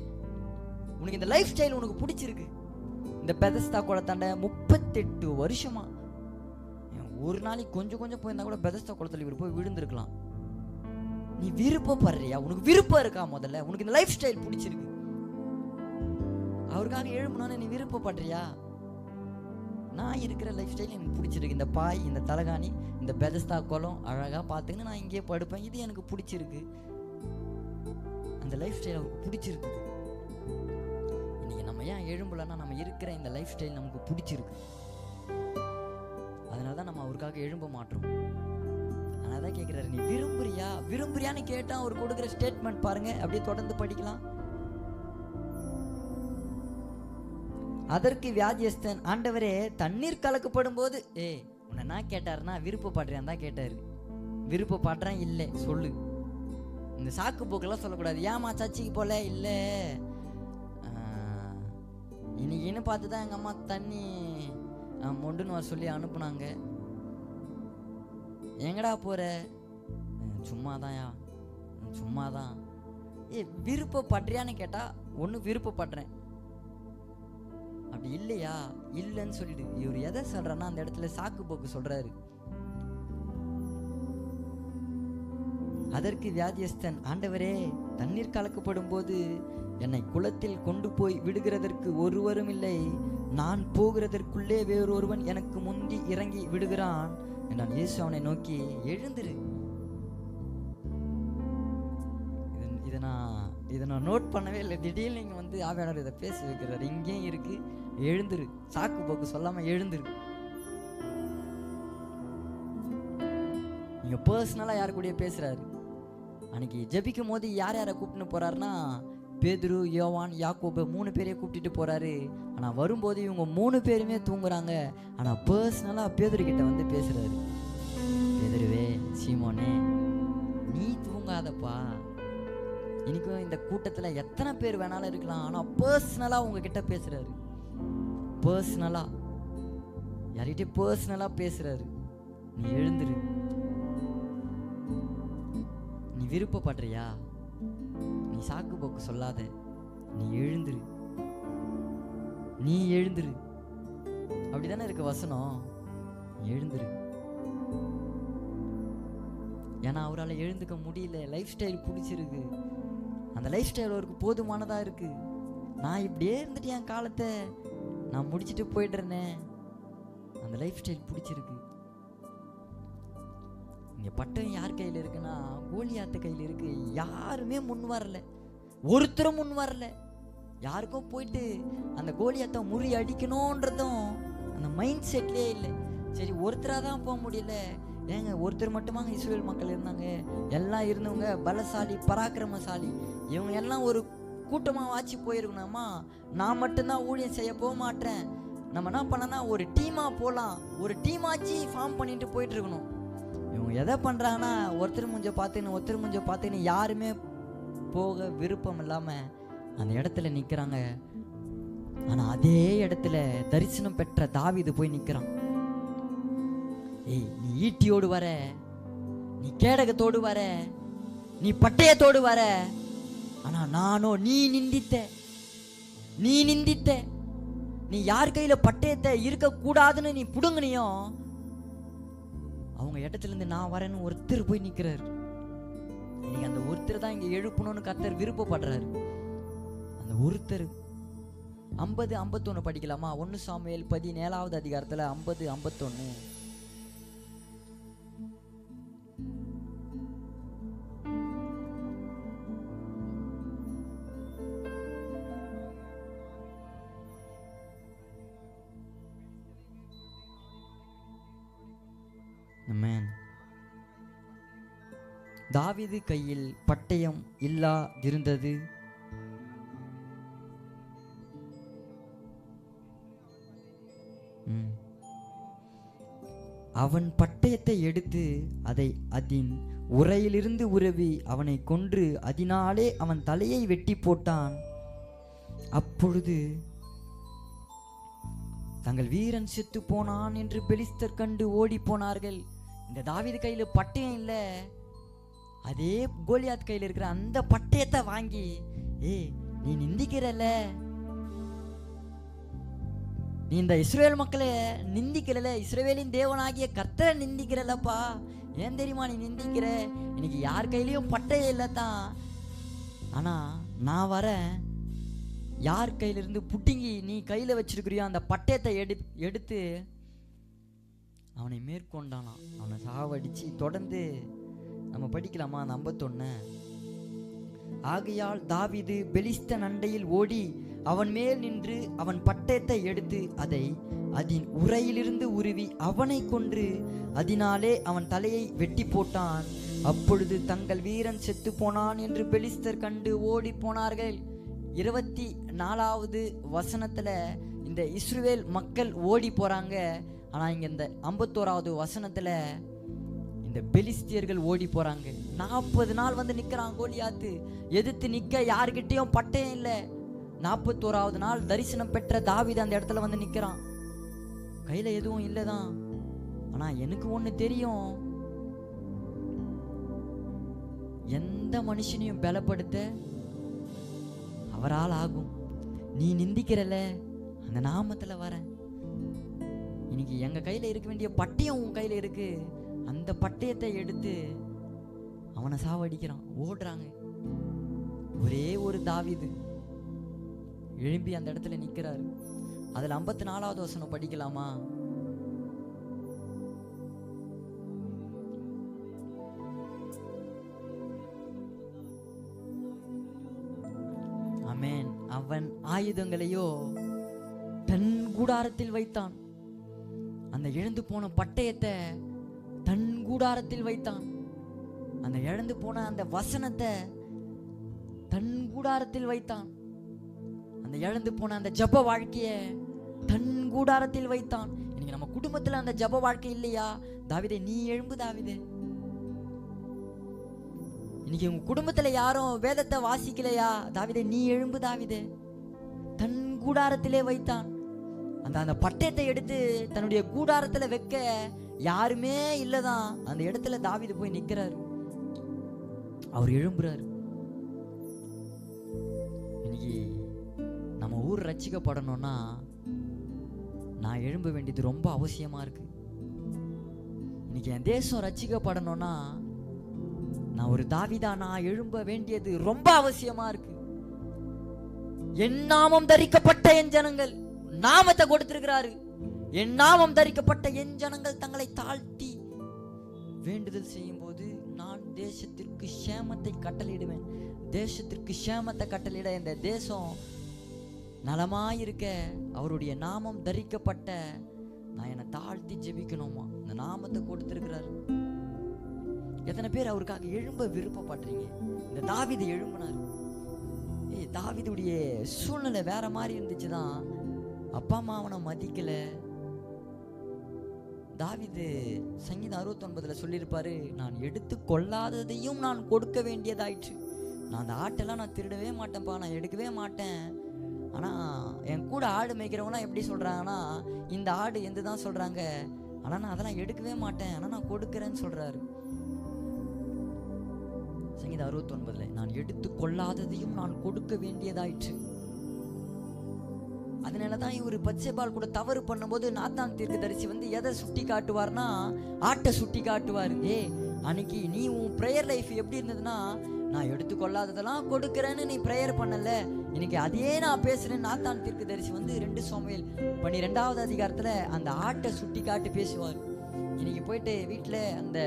உனக்கு இந்த லைஃப் ஸ்டைல் உனக்கு பிடிச்சிருக்கு. இந்த பெதஸ்தா குளத்தாண்ட 38 வருஷமா ஒரு நாளைக்கு கொஞ்சம் கொஞ்சம் போயிருந்தா கூட பெதஸ்தா குளத்துல இவர் போய் விழுந்திருக்கலாம். நீ விருப்பப்படுறியா? உனக்கு விருப்பம் இருக்கா? முதல்ல உனக்கு இந்த லைஃப் ஸ்டைல் பிடிச்சிருக்கு, அவருக்காக எழும்பணும்னு நீ விருப்பப்படுறியா? நான் இருக்கிற லைஃப் ஸ்டைல் எனக்கு பிடிச்சிருக்கு, இந்த பாய், இந்த தலகாணி, இந்த பெதஸ்தா குளம் அழகா பார்த்துக்கின்னு நான் இங்கேயே படுப்பேன், இது எனக்கு பிடிச்சிருக்கு. அந்த லைஃப் ஸ்டைல் அவருக்கு பிடிச்சிருக்கு. இன்னைக்கு நம்ம ஏன் எழும்பலன்னா, நம்ம இருக்கிற இந்த லைஃப் ஸ்டைல் நமக்கு பிடிச்சிருக்கு, அதனால தான் நம்ம அவருக்காக எழும்ப மாட்டோம். அதனால தான் கேட்குறாரு, நீ விரும்புறியான்னு கேட்டால் அவர் கொடுக்குற ஸ்டேட்மெண்ட் பாருங்க, அப்படியே தொடர்ந்து படிக்கலாம். அதற்கு வியாதியஸ்தன், ஆண்டவரே தண்ணீர் கலக்கப்படும் போது, உன்னை என்ன கேட்டாருன்னா விருப்பப்படுறியான் தான் கேட்டாரு. விருப்பப்படுறேன் இல்லை சொல்லு, இந்த சாக்கு போக்கெல்லாம் சொல்லக்கூடாது. ஏமா சர்ச்சைக்கு போல? இல்லை, இன்னைக்குன்னு பார்த்து தான் எங்கள் அம்மா தண்ணி மொண்டுன்னு வர சொல்லி அனுப்புனாங்க. எங்கடா போற? சும்மாதான்யா, சும்மாதான். விருப்பப்படுறியான்னு கேட்டா ஒன்று விருப்பப்படுறேன், அப்படி இல்லையா இல்லைன்னு சொல்லிடு. இவர் எதை சொல்றன்னா அந்த இடத்துல சாக்கு போக்கு சொல்றாரு. அதற்கு வியாதியஸ்தன், ஆண்டவரே தண்ணீர் கலக்கப்படும் போது என்னை குளத்தில் கொண்டு போய் விடுகிறதற்கு ஒருவரும் இல்லை, நான் போகிறதற்குள்ளே வேறொருவன் எனக்கு முந்தி இறங்கி விடுகிறான் என்றான். இயேசு அவனை நோக்கி, எழுந்திரு. இதை நான் நோட் பண்ணவே இல்லை, திடீர்னு நீங்க வந்து ஆவியானவர் இதை பேச வைக்கிறார். இங்கேயும் இருக்கு, எழுந்திரு. சாக்கு போக்கு சொல்லாம எழுந்திரு. நீங்க பர்சனலா யாரு கூட பேசுறாரு. அன்னைக்கு ஜெபிக்கும் போது யார் யாரை கூப்பிட்டு போறாருன்னா, பேதுரு, யோவான், யாக்கோபு 3 பேரையும் கூப்பிட்டு போறாரு. ஆனா வரும்போது இவங்க 3 பேருமே தூங்குறாங்க. ஆனா பர்சனலா பேதுரு கிட்ட வந்து பேசுறாரு. பேதுருவே, சீமோனே, நீ தூங்காதப்பா. இன்னைக்கும் இந்த கூட்டத்துல எத்தனை பேர் வேணாலும் இருக்கலாம், ஆனா பர்சனலா உங்ககிட்ட பேசுறாரு. பர்சனலா யார்கிட்ட பர்சனலா பேசுறாரு. நீ எழுந்துரு. நீ விருப்பப்படுறியா? நீ சாக்கு போக்கு சொல்லாத, நீ எழுந்துரு. நீ எழுந்துரு. அப்படிதானே இருக்கு வசனம். எழுந்துரு. ஏன்னா அவரால் எழுந்துக்க முடியல, லைஃப் ஸ்டைல் பிடிச்சிருக்கு. அந்த லைஃப் ஸ்டைல் அவருக்கு போதுமானதா இருக்கு. நான் இப்படியே இருந்துட்டு என் காலத்தை நான் முடிச்சுட்டு போயிடுறேனே, அந்த லைஃப் ஸ்டைல் பிடிச்சிருக்கு. இங்க பட்டம் யார் கையில் இருக்குன்னா, கோலியாத்து கையில் இருக்கு. யாருமே முன் வரல, ஒருத்தரும் முன் வரல. யாருக்கும் போயிட்டு அந்த கோலியாத்தை முறி அடிக்கணும்ன்றதும் அந்த மைண்ட் செட்லேயே இல்லை. சரி, ஒருத்தராக தான் போக முடியல. ஏங்க, ஒருத்தர் மட்டுமாங்க இஸ்ரேல் மக்கள் இருந்தாங்க. எல்லாம் இருந்தவங்க பலசாலி, பராக்கிரமசாலி. இவங்க எல்லாம் ஒரு கூட்டமாக வாட்சி போயிருக்கணுமா? நான் மட்டும்தான் ஊழியம் செய்ய போக மாட்டேன், நம்ம என்ன பண்ணனா ஒரு டீமா போகலாம், ஒரு டீமாச்சு ஃபார்ம் பண்ணிட்டு போயிட்டு இருக்கணும். இவங்க எதை பண்றாங்கன்னா ஒருத்தர் முஞ்ச பார்த்துன்னு யாருமே போக விருப்பம் இல்லாம அந்த இடத்துல நிக்கிறாங்க. ஆனா அதே இடத்துல தரிசனம் பெற்ற தாவீது போய் நிக்கிறான். ஏய், நீ ஈட்டியோடு வர, நீ கேடகத்தோடு வர, நீ பட்டயத்தோடு வர, ஆனா நானோ நீ நிந்தித்த, நீ யார் கையில பட்டயத்தை இருக்க கூடாதுன்னு நீ புடுங்கினியோ அவங்க இடத்துல இருந்து நான் வரேன்னு ஒருத்தர் போய் நிக்கிறாரு. இன்னைக்கு அந்த ஒருத்தர் தான் இங்க எழுப்பணும்னு கர்த்தர் விருப்பப்படுறாரு. அந்த ஒருத்தர் 50-51 படிக்கலாமா? 1 சாமுவேல் 17வது அதிகாரத்துல 50-51. தாவீது கையில் பட்டயம் இருந்தது. அவன் பட்டயத்தை எடுத்து அதை அதன் உரையிலிருந்து உருவி அவனை கொன்று அதனாலே அவன் தலையை வெட்டி போட்டான். அப்பொழுது தங்கள் வீரன் செத்து போனான் என்று பெலிஸ்தர் கண்டு ஓடி போனார்கள். இந்த தாவீது கையில பட்டயம் இல்ல, அதே கோலியாத் கையில் இருக்கிற அந்த பட்டயத்தை வாங்கி, நீ நிந்திக்கிறல்ல, நீ இந்த இஸ்ரவேல் மக்களை நிந்திக்கிறல, இஸ்ரவேலின் தேவனாகிய கர்த்தரை நிந்திக்கிறல்லப்பா, ஏன் தெரியுமா நீ நிந்திக்கிற? இன்னைக்கு யார் கையிலயும் பட்டயம் இல்லத்தான், ஆனா நான் வரேன், யார் கையிலிருந்து புட்டிங்கி நீ கையில வச்சிருக்கிறியோ அந்த பட்டயத்தை எடுத்து அவனை மேற்கொண்டானான். அவனை சாவடிச்சு தொடர்ந்து நம்ம படிக்கலாமா? அந்த 51. ஆகையால் தாவீது பெலிஸ்தன் அண்டையில் ஓடி அவன் மேல் நின்று அவன் பட்டயத்தை எடுத்து அதை அதன் உரையிலிருந்து உருவி அவனை கொன்று அதனாலே அவன் தலையை வெட்டி போட்டான். அப்பொழுது தங்கள் வீரன் செத்து போனான் என்று பெலிஸ்தர் கண்டு ஓடி போனார்கள். 24வது வசனத்துல இந்த இஸ்ரவேல் மக்கள் ஓடி போறாங்க. ஆனா இங்க இந்த 51வது வசனத்துல இந்த பெலிஸ்தியர்கள் ஓடி போறாங்க. 40 நாள் வந்து நிக்கிறான் கோலியாத்து, எதிர்த்து நிக்க யாருக்கிட்டையும் பட்டயம் இல்லை. 41வது நாள் தரிசனம் பெற்ற தாவீது அந்த இடத்துல வந்து நிக்கிறான். கையில எதுவும் இல்லைதான், ஆனா எனக்கு ஒண்ணு தெரியும், எந்த மனுஷனையும் பலப்படுத்த அவரால் ஆகும். நீ நிந்திக்கிறல, அந்த நாமத்துல வரேன். இன்னைக்கு எங்க கையில இருக்க வேண்டிய பட்டயம் உன் கையில இருக்கு. அந்த பட்டயத்தை எடுத்து அவனை சாவடிக்கிறான். ஓடுறாங்க. ஒரே ஒரு தாவீது எழும்பி அந்த இடத்துல நிக்கிறாரு. அதுல 54வது வசனம் படிக்கலாமா? ஆமென். அவன் ஆயுதங்களையோ தன் கூடாரத்தில் வைத்தான். அந்த இழந்து போன பட்டயத்தை தன் கூடாரத்தில் வைத்தான். அந்த இழந்து போன அந்த வசனத்தை தன் கூடாரத்தில் வைத்தான். அந்த இழந்து போன அந்த ஜப வாழ்க்கைய தன் கூடாரத்தில் வைத்தான். இன்னைக்கு நம்ம குடும்பத்துல அந்த ஜப வாழ்க்கை இல்லையா? தாவீதே நீ எழும்பு தாவீதே. இன்னைக்கு உங்க குடும்பத்துல யாரும் வேதத்தை வாசிக்கலையா? தாவீதே நீ எழும்பு தாவீதே. தன் கூடாரத்திலே வைத்தான். அந்த பட்டயத்தை எடுத்து தன்னுடைய கூடாரத்துல வைக்க யாருமே இல்லதான். அந்த இடத்துல தாவீது போய் நிக்கிறாரு. அவர் எழும்புறாரு. இன்னைக்கு நம்ம ஊர் ரட்சிக்கப்படணும்னா நான் எழும்ப வேண்டியது ரொம்ப அவசியமா இருக்கு. இன்னைக்கு என் தேசம் ரட்சிக்கப்படணும்னா நான் ஒரு தாவீதா நான் எழும்ப வேண்டியது ரொம்ப அவசியமா இருக்கு. என் நாமம் தரிக்கப்பட்ட என் ஜனங்கள், நாமத்தை கொடுத்திருக்கிறாரு. என் நாமம் தரிக்கப்பட்ட என் ஜனங்கள் தங்களை தாழ்த்தி வேண்டுதல் செய்யும் போது நான் தேசத்திற்கு சேமத்தை கட்டளையிடுவேன். தேசத்திற்கு சேமத்தை கட்டளையிட இந்த தேசம் நலமாயிருக்க அவருடைய நாமம் தரிக்கப்பட்ட நான் என்னை தாழ்த்தி ஜெபிக்கணுமா? இந்த நாமத்தை கொடுத்திருக்கிறாரு. எத்தனை பேர் அவருக்காக எழும்ப விருப்பப்படுறீங்க? இந்த தாவீது எழும்பினார். தாவீதுடைய சூழ்நிலை வேற மாதிரி இருந்துச்சுதான். அப்பா அம்மா அவனை மதிக்கல. தாவீது சங்கீதம் 69 சொல்லியிருப்பாரு, நான் எடுத்து கொள்ளாததையும் நான் கொடுக்க வேண்டியதாயிற்று. நான் அந்த ஆட்டெல்லாம் நான் திருடவே மாட்டேன்ப்பா, நான் எடுக்கவே மாட்டேன். ஆனால் என் கூட ஆடு மேய்க்கிறவங்களாம் எப்படி சொல்கிறாங்கன்னா, இந்த ஆடு எந்த தான் சொல்கிறாங்க, ஆனால் நான் அதெல்லாம் எடுக்கவே மாட்டேன், ஆனால் நான் கொடுக்குறேன்னு சொல்கிறாரு. சங்கீதம் 69 நான் எடுத்து கொள்ளாததையும் நான் கொடுக்க வேண்டியதாயிற்று. அதனால தான் இவர் பத்சேபாள் கூட தவறு பண்ணும்போது நாத்தான் தீர்க்கதரிசி வந்து எதை சுட்டி காட்டுவார்னா, ஆட்டை சுட்டி காட்டுவார். அன்னைக்கு நீ உன் ப்ரேயர் லைஃப் எப்படி இருந்ததுன்னா, நான் எடுத்துக்கொள்ளாததெல்லாம் கொடுக்குறேன்னு நீ ப்ரேயர் பண்ணல, இன்னைக்கு அதே நான் பேசுறேன். நாத்தான் தீர்க்கதரிசி வந்து 2 சாமுவேல் 12வது அதிகாரத்தில் அந்த ஆட்டை சுட்டி காட்டி பேசுவார். இன்னைக்கு போயிட்டு வீட்டில் அந்த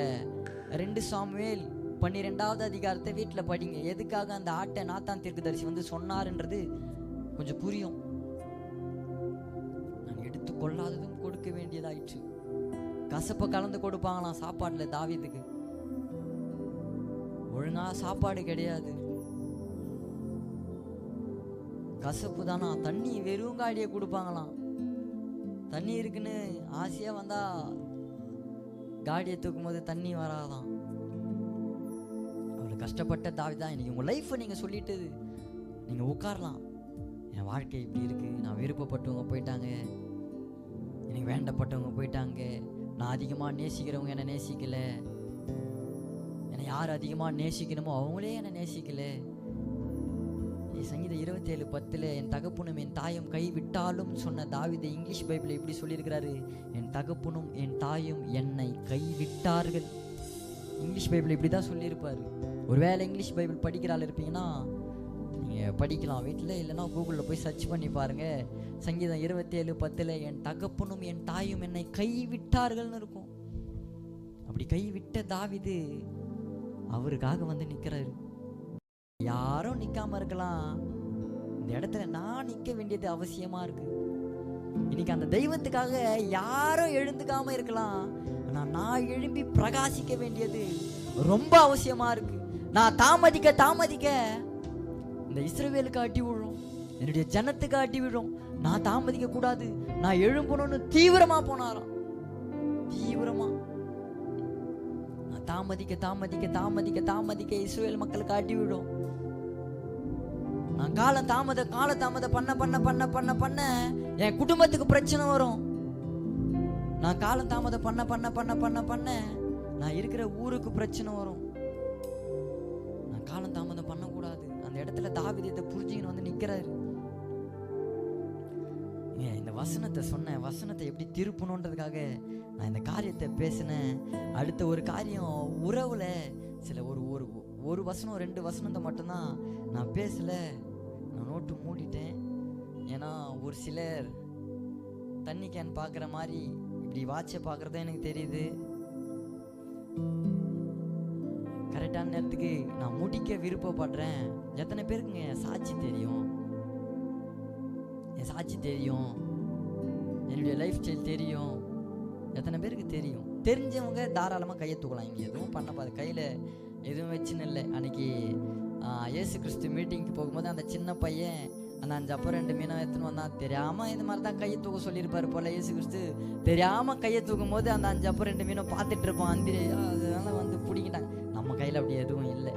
2 சாமுவேல் 12வது அதிகாரத்தை வீட்டில் படிங்க. எதுக்காக அந்த ஆட்டை நாத்தான் தீர்க்கதரிசி வந்து சொன்னார்ன்றது கொஞ்சம் புரியும். கொள்ளாததும் கொடுக்க வேண்டியதாயிற்று. கசப்பை கலந்து கொடுப்பாங்களாம் சாப்பாட்டுல. தாவீதுக்கு ஒழுங்கா சாப்பாடு கிடையாது, கசப்பு தானா. தண்ணி வெறும் காடியை கொடுப்பாங்களாம். தண்ணி இருக்குன்னு ஆசையா வந்தா காடியை தூக்கும் போது தண்ணி வராதான். அவ்வளவு கஷ்டப்பட்ட தாவீதுதான். இன்னைக்கு உங்க லைஃப் நீங்க சொல்லிட்டு நீங்க உட்காரலாம், என் வாழ்க்கை இப்படி இருக்கு, நான் விருப்பப்பட்டவங்க போயிட்டாங்க, எனக்கு வேண்டப்பட்டவங்க போயிட்டாங்க, நான் அதிகமாக நேசிக்கிறவங்க என்னை நேசிக்கல, என்னை யார் அதிகமாக நேசிக்கணுமோ அவங்களே என்னை நேசிக்கல. சங்கீதம் 27:10 என் தகப்பனும் என் தாயும் கைவிட்டாலும் சொன்ன தாவீது இங்கிலீஷ் பைபிள் எப்படி சொல்லியிருக்கிறாரு, என் தகப்பனும் என் தாயும் என்னை கைவிட்டார்கள். இங்கிலீஷ் பைபிள் இப்படி தான் சொல்லியிருப்பாரு. ஒருவேளை இங்கிலீஷ் பைபிள் படிக்கிறாள் இருப்பீங்கன்னா நீங்கள் படிக்கலாம் வீட்டில், இல்லைன்னா கூகுளில் போய் சர்ச் பண்ணி பாருங்கள். சங்கீதம் 27:10 என் தகப்பனும் என் தாயும் என்னை கைவிட்டார்கள்னு இருக்கும். அப்படி கைவிட்ட தாவீது அவருக்காக வந்து நிற்கிறாரு. யாரும் நிற்காம இருக்கலாம், இந்த இடத்துல நான் நிற்க வேண்டியது அவசியமா இருக்கு. இன்னைக்கு அந்த தெய்வத்துக்காக யாரும் எழுந்துக்காம இருக்கலாம், ஆனால் நான் எழும்பி பிரகாசிக்க வேண்டியது ரொம்ப அவசியமா இருக்கு. நான் தாமதிக்க இந்த இஸ்ரவேலுக்கு அடி விழும், என்னுடைய ஜனத்துக்கு அடி விழும். நான் தாமதிக்க கூடாது, நான் எழும்பணும்னு தீவிரமா போனாராம். தீவிரமா நான் தாமதிக்க இஸ்ரவேல் மக்களுக்கு அடி விடும். நான் கால தாமத பண்ண என் குடும்பத்துக்கு பிரச்சனை வரும். நான் காலம் தாமத பண்ண நான் இருக்கிற ஊருக்கு பிரச்சனை வரும். நான் காலம் தாமதம் பண்ணக்கூடாது. அந்த இடத்துல தாவீது புரிஞ்சுன்னு வந்து நிக்கிறாரு. இந்த வசனத்தை எப்படி திருப்பணுன்றதுக்காக நான் இந்த காரியத்தை பேசினேன். அடுத்த ஒரு காரியம், உறவுல சில ஒரு வசனம் 2 வசனத்தை மட்டும்தான் நான் பேசல, நான் நோட்டு மூடிட்டேன். ஏன்னா ஒரு சிலர் தண்ணி கேன் பார்க்குற மாதிரி இப்படி வாட்சை பார்க்குறதா எனக்கு தெரியுது. கரெக்டான நேரத்துக்கு நான் முடிக்க விருப்பப்படுறேன். எத்தனை பேருக்குங்க என் சாட்சி தெரியும்? என் சாட்சி தெரியும், என்னுடைய லைஃப் ஸ்டைல் தெரியும். எத்தனை பேருக்கு தெரியும்? தெரிஞ்சவங்க தாராளமாக கையை தூக்கலாம். இங்கே எதுவும் பண்ண பாரு, கையில் எதுவும் வச்சுன்னு இல்லை. அன்னைக்கு இயேசு கிறிஸ்து மீட்டிங்க்கு போகும்போது அந்த சின்ன பையன் அந்த 5 அப்பம் 2 மீனை எடுத்துன்னு வந்தான். தெரியாமல் இது மாதிரி தான் கையை தூக்க சொல்லியிருப்பாரு போல இயேசு கிறிஸ்து. தெரியாமல் கையை தூக்கும் போது அந்த 5 அப்பம் 2 மீனை பார்த்துட்டு இருப்பான் அந்திரையா, அதனால வந்து பிடிக்கிட்டாங்க. நம்ம கையில் அப்படி எதுவும் இல்லை.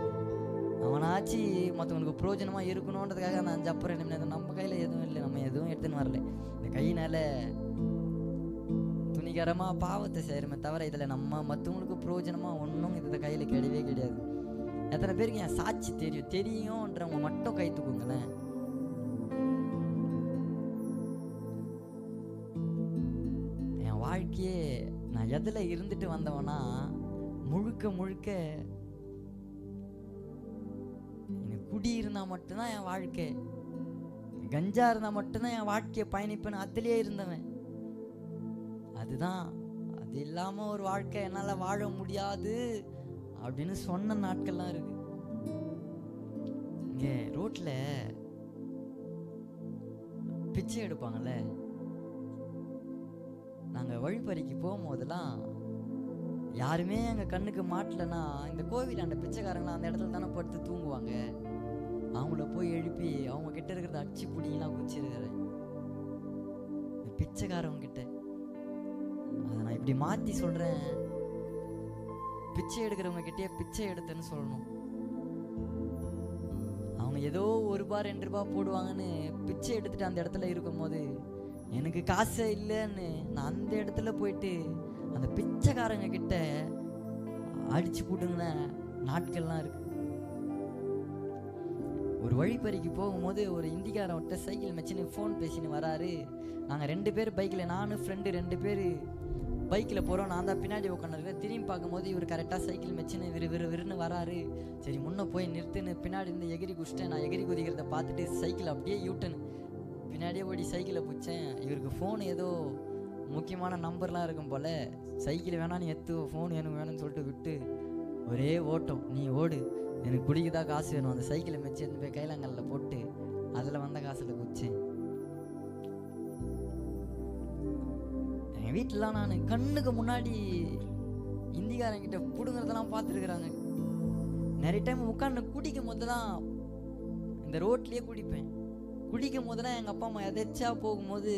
அவனாச்சு மற்றவங்களுக்கு பிரயோஜனமாக இருக்கணுன்றதுக்காக அந்த 5 அப்பம் 2 மீன், நம்ம கையில் எதுவும் இல்லை, நம்ம எதுவும் எடுத்துன்னு வரல. இந்த கையினால துணிகரமாக பாவத்தை செய்கிறோமே தவிர இதில் நம்ம மற்றவங்களுக்கு பிரயோஜனமாக ஒன்றும் இதில் கையில் கிடையவே கிடையாது. எத்தனை பேருக்கு என் சாட்சி தெரியும்ன்றவங்க மட்டும் கை தூக்குங்களேன். என் வாழ்க்கையே நான் எதில் இருந்துட்டு வந்தவனா, முழுக்க எனக்கு குடி இருந்தால் மட்டும்தான் என் வாழ்க்கை, கஞ்சா இருந்தால் மட்டும்தான் என் வாழ்க்கையை பயணிப்பேன்னு அதிலே இருந்தவன். அதுதான், அது இல்லாமல் ஒரு வாழ்க்கை என்னால் வாழ முடியாது அப்படின்னு சொன்ன நாட்கள்லாம் இருக்கு. இங்கே ரோட்டில் பிச்சை எடுப்பாங்கல்ல, நாங்கள் வழிப்பறிக்கு போகும்போதெல்லாம் யாருமே எங்கள் கண்ணுக்கு மாட்டலன்னா இந்த கோவில் அந்த பிச்சைக்காரங்களாம் அந்த இடத்துல தானே படுத்து தூங்குவாங்க. அவங்கள போய் எழுப்பி அவங்க கிட்ட இருக்கிறத அடிச்சு பிடிங்கலாம் குச்சிருக்கிறேன். பிச்சைக்காரவங்க கிட்ட. அதை நான் இப்படி மாற்றி சொல்கிறேன், பிச்சை எடுக்கிறவங்க கிட்டே பிச்சை எடுத்தேன்னு சொல்லணும். அவங்க ஏதோ ₹1 ₹2 போடுவாங்கன்னு பிச்சை எடுத்துட்டு அந்த இடத்துல இருக்கும்போது எனக்கு காசே இல்லைன்னு நான் அந்த இடத்துல போயிட்டு அந்த பிச்சைக்காரங்க கிட்ட அடிச்சு போட்டுங்கின நாட்கள்லாம் இருக்கு. ஒரு வழிப்பறிக்கு போகும்போது ஒரு இந்திக்காரன்ட்ட சைக்கிள் வச்சுன்னு ஃபோன் பேசின்னு வராரு. நாங்கள் 2 பேர் பைக்கில், நானும் ஃப்ரெண்டு 2 பேர் பைக்கில் போகிறோம். நான் தான் பின்னாடி உட்காந்துருக்கேன். திரும்பி பார்க்கும்போது இவர் கரெக்டாக சைக்கிள் வச்சுன்னு விறுன்னு வராரு. சரி முன்னே போய் நிறுத்துன்னு பின்னாடி இருந்து எகிரி குச்சிட்டேன். நான் எகிரி குதிக்கிறத பார்த்துட்டு சைக்கிள் அப்படியே யூட்டேன்னு பின்னாடியே ஓடி சைக்கிளை பிடிச்சேன். இவருக்கு ஃபோன் ஏதோ முக்கியமான நம்பர்லாம் இருக்கும் போல். சைக்கிள் வேணாம், நீ எத்து, ஃபோன் எனக்கு வேணும்னு சொல்லிட்டு விட்டு ஒரே ஓட்டம், நீ ஓடு, எனக்கு குடிக்கதான் காசு வேணும். அந்த சைக்கிளை மெச்சு எடுத்து போய் கைலாங்கல்ல போட்டு அதில் வந்த காசில் குதிச்சேன். எங்கள் வீட்டிலலாம் நான் கண்ணுக்கு முன்னாடி இந்திக்காரங்கிட்ட பிடுங்கிறதெல்லாம் பார்த்துருக்குறாங்க. நிறைய டைம் உட்காந்து குடிக்கும் போது தான் இந்த ரோட்லேயே குடிப்பேன். குடிக்கும் போதெல்லாம் எங்கள் அப்பா அம்மா எதாச்சா போகும்போது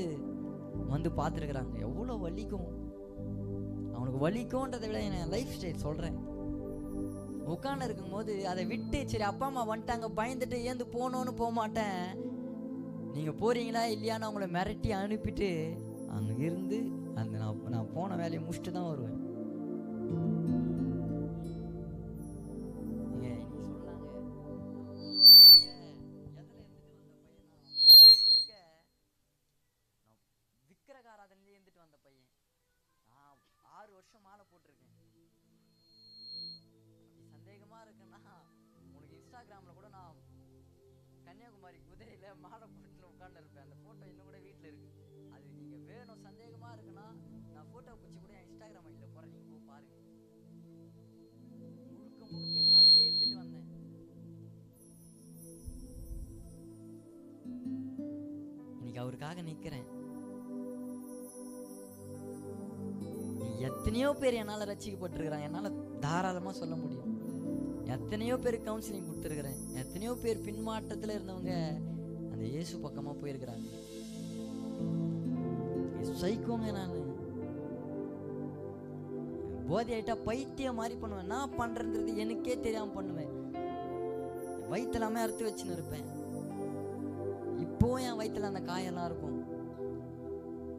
வந்து பார்த்துருக்குறாங்க. எவ்வளோ வலிக்கும், அவனுக்கு வலிக்கும்ன்றதை விட என் லைஃப் ஸ்டைல் சொல்கிறேன். உட்காந்து இருக்கும்போது அதை விட்டு சரி அப்பா அம்மா வந்துட்டாங்க பயந்துட்டு ஏந்து போகணுன்னு போக மாட்டேன். நீங்கள் போகிறீங்களா இல்லையான்னு அவங்கள மிரட்டி அனுப்பிட்டு அங்கே இருந்து அந்த நான் போன வேலையை முடிச்சுட்டு தான் வருவேன். விக்கிரகாராதனிலே இருந்துட்டு வந்த பையன். நான் 6 வருஷம் மாலை போட்டிருக்கேன். அப்படி சந்தேகமா இருக்குன்னா உனக்கு இன்ஸ்டாகிராமில் கூட நான் கன்னியாகுமரி குதிரையில் மாலை போட்டு உட்காந்து இருப்பேன். அந்த ஃபோட்டோ இன்னும் கூட வீட்டில் இருக்கு. அது நீங்கள் வேணும் சந்தேகமாக இருக்குன்னா நான் ஃபோட்டோ பிடிச்சி கூட என் இன்ஸ்டாகிராம் ஐடியில் போகிறேன், நீங்கள் போய் பாருங்க. முழுக்க அதிலே இருந்துட்டு வந்தேன். இன்னைக்கு அவருக்காக நிற்கிறேன். எத்தனையோ பேர் என்னால் ரட்சிக்கப்பட்டிருக்கிறாங்க. என்னால் தாராளமாக சொல்ல முடியும். எத்தனையோ பேர் கவுன்சிலிங் கொடுத்துருக்குறேன். எத்தனையோ பேர் பின்மாற்றத்தில் இருந்தவங்க அந்த இயேசு பக்கமாக போயிருக்கிறாங்க. சைக்கோங்க, நான் போதை ஆயிட்டா பைத்தியம் மாதிரி பண்ணுவேன். நான் பண்ணுறது எனக்கே தெரியாமல் பண்ணுவேன். வயிற்றுலாமே அறுத்து வச்சுன்னு இருப்பேன். இப்போ என் வயிற்றுல அந்த காயெல்லாம் இருக்கும்.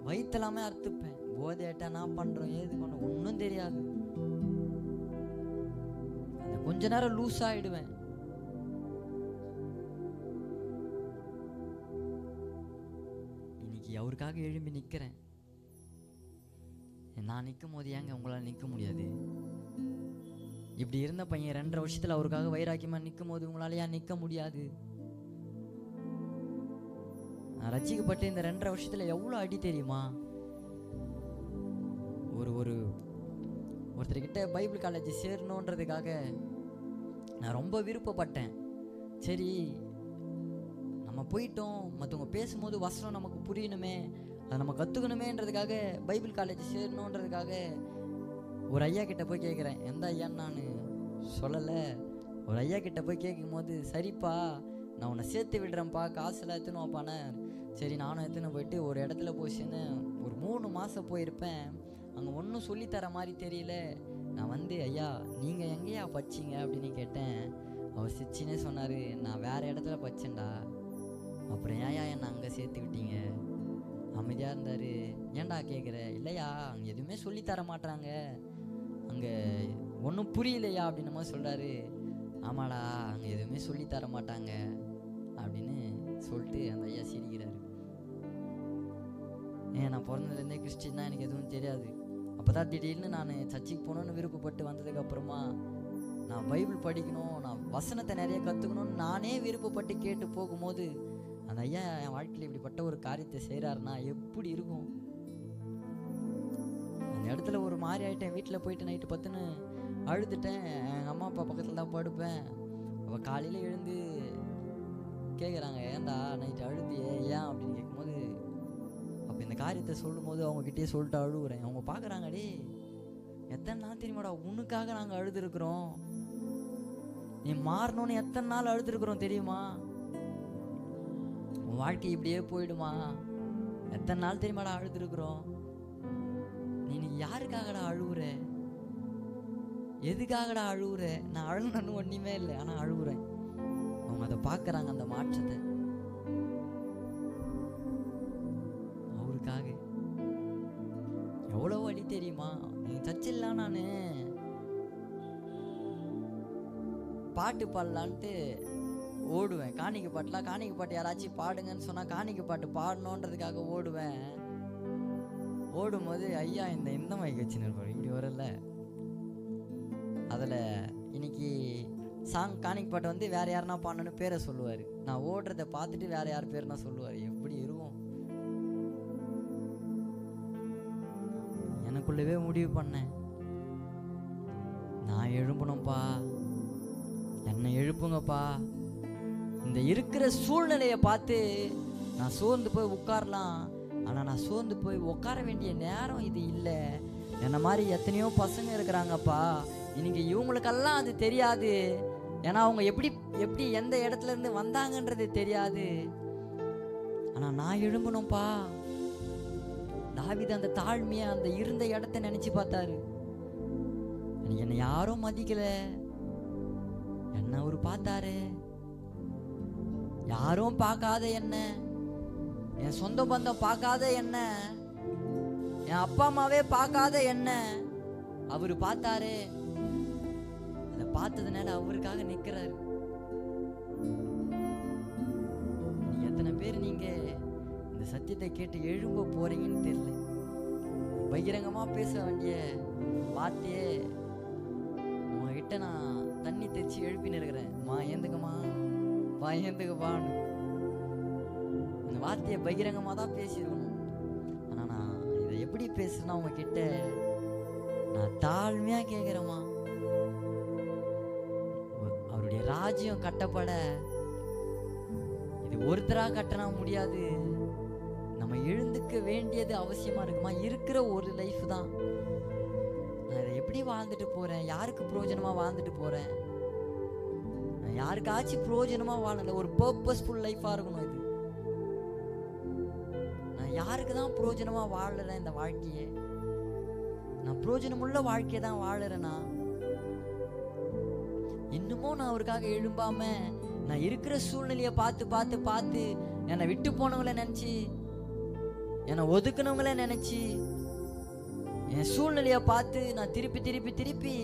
வயிற்றுலாமே அறுத்துப்பேன். போதை ஆயிட்டா நான் பண்ணுறோம் ஏது பண்ண ஒன்றும் தெரியாது. அந்த கொஞ்ச நேரம் லூஸ் ஆகிடுவேன். இன்னைக்கு அவருக்காக எழும்பி நிற்கிறேன். நான் நிற்கும் போது ஏங்க உங்களால் நிற்க முடியாது? இப்படி இருந்த பையன் 2.5 வருஷத்தில் அவருக்காக வைராக்கியமாக நிற்கும் போது உங்களால் ஏன் நிற்க முடியாது? நான் ரட்சிக்கப்பட்டு இந்த 2.5 வருஷத்தில் எவ்வளோ அடி தெரியுமா? ஒருத்தர்கிட்ட பைபிள் காலேஜ் சேரணுன்றதுக்காக நான் ரொம்ப விருப்பப்பட்டேன். சரி நம்ம போயிட்டோம், மற்றவங்க பேசும்போது வசனம் நமக்கு புரியணுமே, அதை நம்ம கற்றுக்கணுமேன்றதுக்காக பைபிள் காலேஜ் சேரணுன்றதுக்காக ஒரு ஐயா கிட்ட போய் கேட்குறேன். எந்த ஐயான்னு நான் சொல்லலை. ஒரு ஐயா கிட்ட போய் கேட்கும்போது, சரிப்பா நான் உன்னை சேர்த்து விடுறேன்ப்பா, காசுலாம் எடுத்துன்னு வாப்பானே. சரி நானும் எடுத்துன்னு போயிட்டு ஒரு இடத்துல போச்சுன்னு ஒரு 3 மாதம் போயிருப்பேன். அங்கே ஒன்றும் சொல்லித்தர மாதிரி தெரியல. நான் வந்து, ஐயா நீங்கள் எங்கேயா படிச்சிங்க அப்படின்னு கேட்டேன். அவர் சிரிச்சினே சொன்னார், நான் வேறு இடத்துல படித்தேன்டா. அப்புறம் ஏன்யா என்னை அங்கே சேர்த்து விட்டீங்க? அமைதியாக இருந்தார். ஏன்டா கேட்குற? இல்லையா அங்கே எதுவுமே சொல்லித்தர மாட்டாங்க, அங்கே ஒன்றும் புரியலையா அப்படின்னு மாதிரி சொல்கிறாரு. ஆமாடா அங்கே எதுவுமே சொல்லித்தர மாட்டாங்க அப்படின்னு சொல்லிட்டு அந்த ஐயா சிரிக்கிறாரு. நான் பிறந்ததுலேருந்தே கிறிஸ்டின் தான், எனக்கு எதுவும் தெரியாது. அப்போ தான் திடீர்னு நான் சர்ச்சுக்கு போகணுன்னு விருப்பப்பட்டு வந்ததுக்கப்புறமா நான் பைபிள் படிக்கணும், நான் வசனத்தை நிறைய கற்றுக்கணும்னு நானே விருப்பப்பட்டு கேட்டு போகும்போது அந்த ஐயா என் வாழ்க்கையில் இப்படிப்பட்ட ஒரு காரியத்தை செய்கிறாருன்னா எப்படி இருக்கும்? அந்த இடத்துல ஒரு மாதிரி ஆகிட்டேன். வீட்டில் போயிட்டு நைட்டு 10ன்னு அழுதுட்டேன். எங்கள் அம்மா அப்பா பக்கத்தில் தான் படுப்பேன். அப்போ காலையில் எழுந்து கேட்குறாங்க, ஏன்டா நைட்டு அழுதியே ஏன் அப்படின்னு கேட்கும்போது, அப்போ இந்த காரியத்தை சொல்லும் போது அவங்ககிட்டயே சொல்லிட்டு அழுகுறேன். அவங்க பார்க்குறாங்க, டே எத்தனை நாள் தெரியுமாடா உனக்காக நாங்கள் அழுதுருக்குறோம், நீ மாறணும்னு எத்தனை நாள் அழுதுருக்குறோம் தெரியுமா? உன் வாழ்க்கை இப்படியே போயிடுமா எத்தனை நாள் தெரியுமாடா அழுதுருக்குறோம். நீ யாருக்காகடா அழுவுற? எதுக்காகடா அழுவுற? நான் அழுகணும்னு ஒன்றுமே இல்லை, ஆனால் அழுகுறேன். அவங்க அதை பார்க்குறாங்க, அந்த மாற்றத்தை. அவருக்காக எவ்வளோ வழி தெரியுமா? நீங்கள் சர்ச்சில்லாம் நான் பாட்டு பாடலான்ட்டு ஓடுவேன். காணிக்கை பாட்டு யாராச்சும் பாடுங்கன்னு சொன்னால் காணிக்கை பாட்டு பாடணுன்றதுக்காக ஓடுவேன். ஓடும்போது ஐயா இந்த மைக் வச்சுன்னு இருப்பார், இப்படி வரல. அதில் இன்னைக்கு காணிக்கை பாட்டு வந்து வேற யாருன்னா பாடணுன்னு பேரை சொல்லுவார். நான் ஓடுறத பார்த்துட்டு வேற யார் பேருனா சொல்லுவார். எப்படி இருக்கும்? எனக்குள்ளவே முடிவு பண்ணேன், நான் எழும்பணும்ப்பா, என்னை எழுப்புங்கப்பா. இந்த இருக்கிற சூழ்நிலையை பார்த்து நான் சோர்ந்து போய் உட்காரலாம், ஆனால் நான் சோர்ந்து போய் உட்கார வேண்டிய நேரம் இது இல்லை. என்ன மாதிரி எத்தனையோ பசங்க இருக்கிறாங்கப்பா, இன்னைக்கு இவங்களுக்கெல்லாம் அது தெரியாது. ஏன்னா அவங்க எப்படி எந்த இடத்துல இருந்து வந்தாங்கன்றது தெரியாது. ஆனால் நான் எழும்பணும்ப்பா. தாவீது அந்த தாழ்மையை, அந்த இருந்த இடத்த நினைச்சு பார்த்தாரு. என்னை யாரும் மதிக்கல, என்ன அவரு பார்த்தாரு. யாரும் பார்க்காத என்ன, என் சொந்த பந்தம் பார்க்காத என்ன, என் அப்பா அம்மாவே பார்க்காத என்ன அவரு பார்த்தாரு. அதை பார்த்ததுனால அவருக்காக நிற்கிறாரு. எத்தனை பேர் நீங்க இந்த சத்தியத்தை கேட்டு எழும்ப போறீங்கன்னு தெரியல. பகிரங்கமா பேச வேண்டிய வார்த்தையே உங்ககிட்ட நான் தண்ணி தெச்சு எழுப்பின்னு இருக்கிறேன். மா ஏந்துக்குமா, வா ஏந்துக்குப்பான்னு இந்த வார்த்தையை பகிரங்கமாக தான் பேசியிருக்கணும். ஆனால் நான் இதை எப்படி பேசுறேன்னா உங்ககிட்ட நான் தாழ்மையாக கேட்குறேம்மா. அவருடைய ராஜ்யம் கட்டப்பட இது ஒருத்தராக கட்டணா முடியாது. நம்ம எழுந்துக்க வேண்டியது அவசியமா இருக்குமா? இருக்கிற ஒரு லைஃப் தான். நான் இதை எப்படி வாழ்ந்துட்டு போறேன்? யாருக்கு பிரயோஜனமா வாழ்ந்துட்டு போறேன்? நான் யாருக்காச்சும் பிரயோஜனமா வாழல. ஒரு பர்பஸ்ஃபுல் லைஃபா இருக்கணும் இது. நான் யாருக்கு தான் பிரயோஜனமா வாழறேன் இந்த வாழ்க்கையை? நான் பிரயோஜனமுள்ள வாழ்க்கையை தான் வாழறேனா? இன்னமும் நான் அவருக்காக எழும்பாம நான் இருக்கிற சூழ்நிலையை பார்த்து பார்த்து பார்த்து என்னை விட்டு போனவங்கள நினைச்சு, என்னை ஒதுக்குனவங்கள நினைச்சு, என் சூழ்நிலையை பார்த்து நான் திருப்பி திருப்பி திருப்பி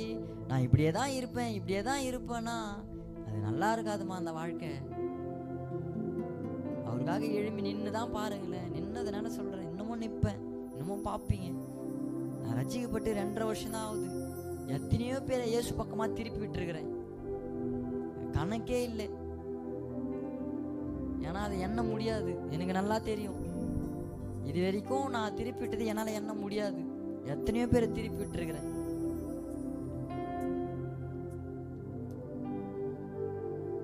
நான் இப்படியே தான் இருப்பேன்னா அது நல்லா இருக்காதுமா அந்த வாழ்க்கை. அவருக்காக எழுப்பி நின்று தான் பாருங்களேன். நின்னதுனால சொல்றேன், இன்னமும் நிற்பேன், இன்னமும் பார்ப்பீங்க. நான் ரட்சிக்கப்பட்டு 2.5 வருஷம் தான் ஆகுது. எத்தனையோ பேரை இயேசு பக்கமா திருப்பி விட்டுருக்கிறேன், கணக்கே இல்லை. ஏன்னா அது எண்ண முடியாது, எனக்கு நல்லா தெரியும். இது வரைக்கும் நான் திருப்பி விட்டது என்னால் எண்ண முடியாது. எத்தனையோ பேரை திருப்பி விட்டுருக்கிறேன்.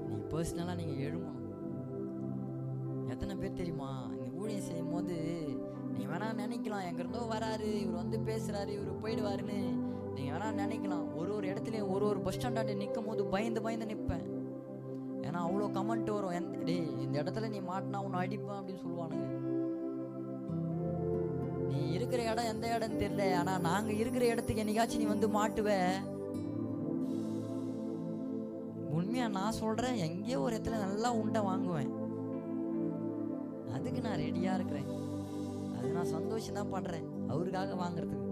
நீ பர்சனலாக நீங்கள் எழுமணும். எத்தனை பேர் தெரியுமா, இந்த ஊழியம் செய்யும் போது நீங்கள் வேணா நினைக்கலாம், எங்கிருந்தோ வராரு, இவர் வந்து பேசுகிறாரு, இவர் போயிடுவாருன்னு நீங்கள் வேணா நினைக்கலாம். ஒரு இடத்துலையும் ஒரு பஸ் ஸ்டாண்டாண்ட நிற்கும் போது பயந்து நிற்பேன். ஏன்னா அவ்வளோ கமெண்ட் வரும், டேய் இந்த இடத்துல நீ மாட்டினா உன்னை அடிப்பேன் அப்படின்னு சொல்லுவானுங்க. நீ இருக்கிற இடம் எந்த இடம்னு தெரியல, ஆனால் நாங்கள் இருக்கிற இடத்துக்கு என்னைக்காச்சும் நீ வந்து மாட்டுவ. உண்மையா நான் சொல்கிறேன், எங்கேயோ ஒரு இடத்துல நல்லா உண்டை வாங்குவேன். அதுக்கு நான் ரெடியாக இருக்கிறேன். அது நான் சந்தோஷம் தான் பண்ணுறேன் அவருக்காக வாங்குறதுக்கு.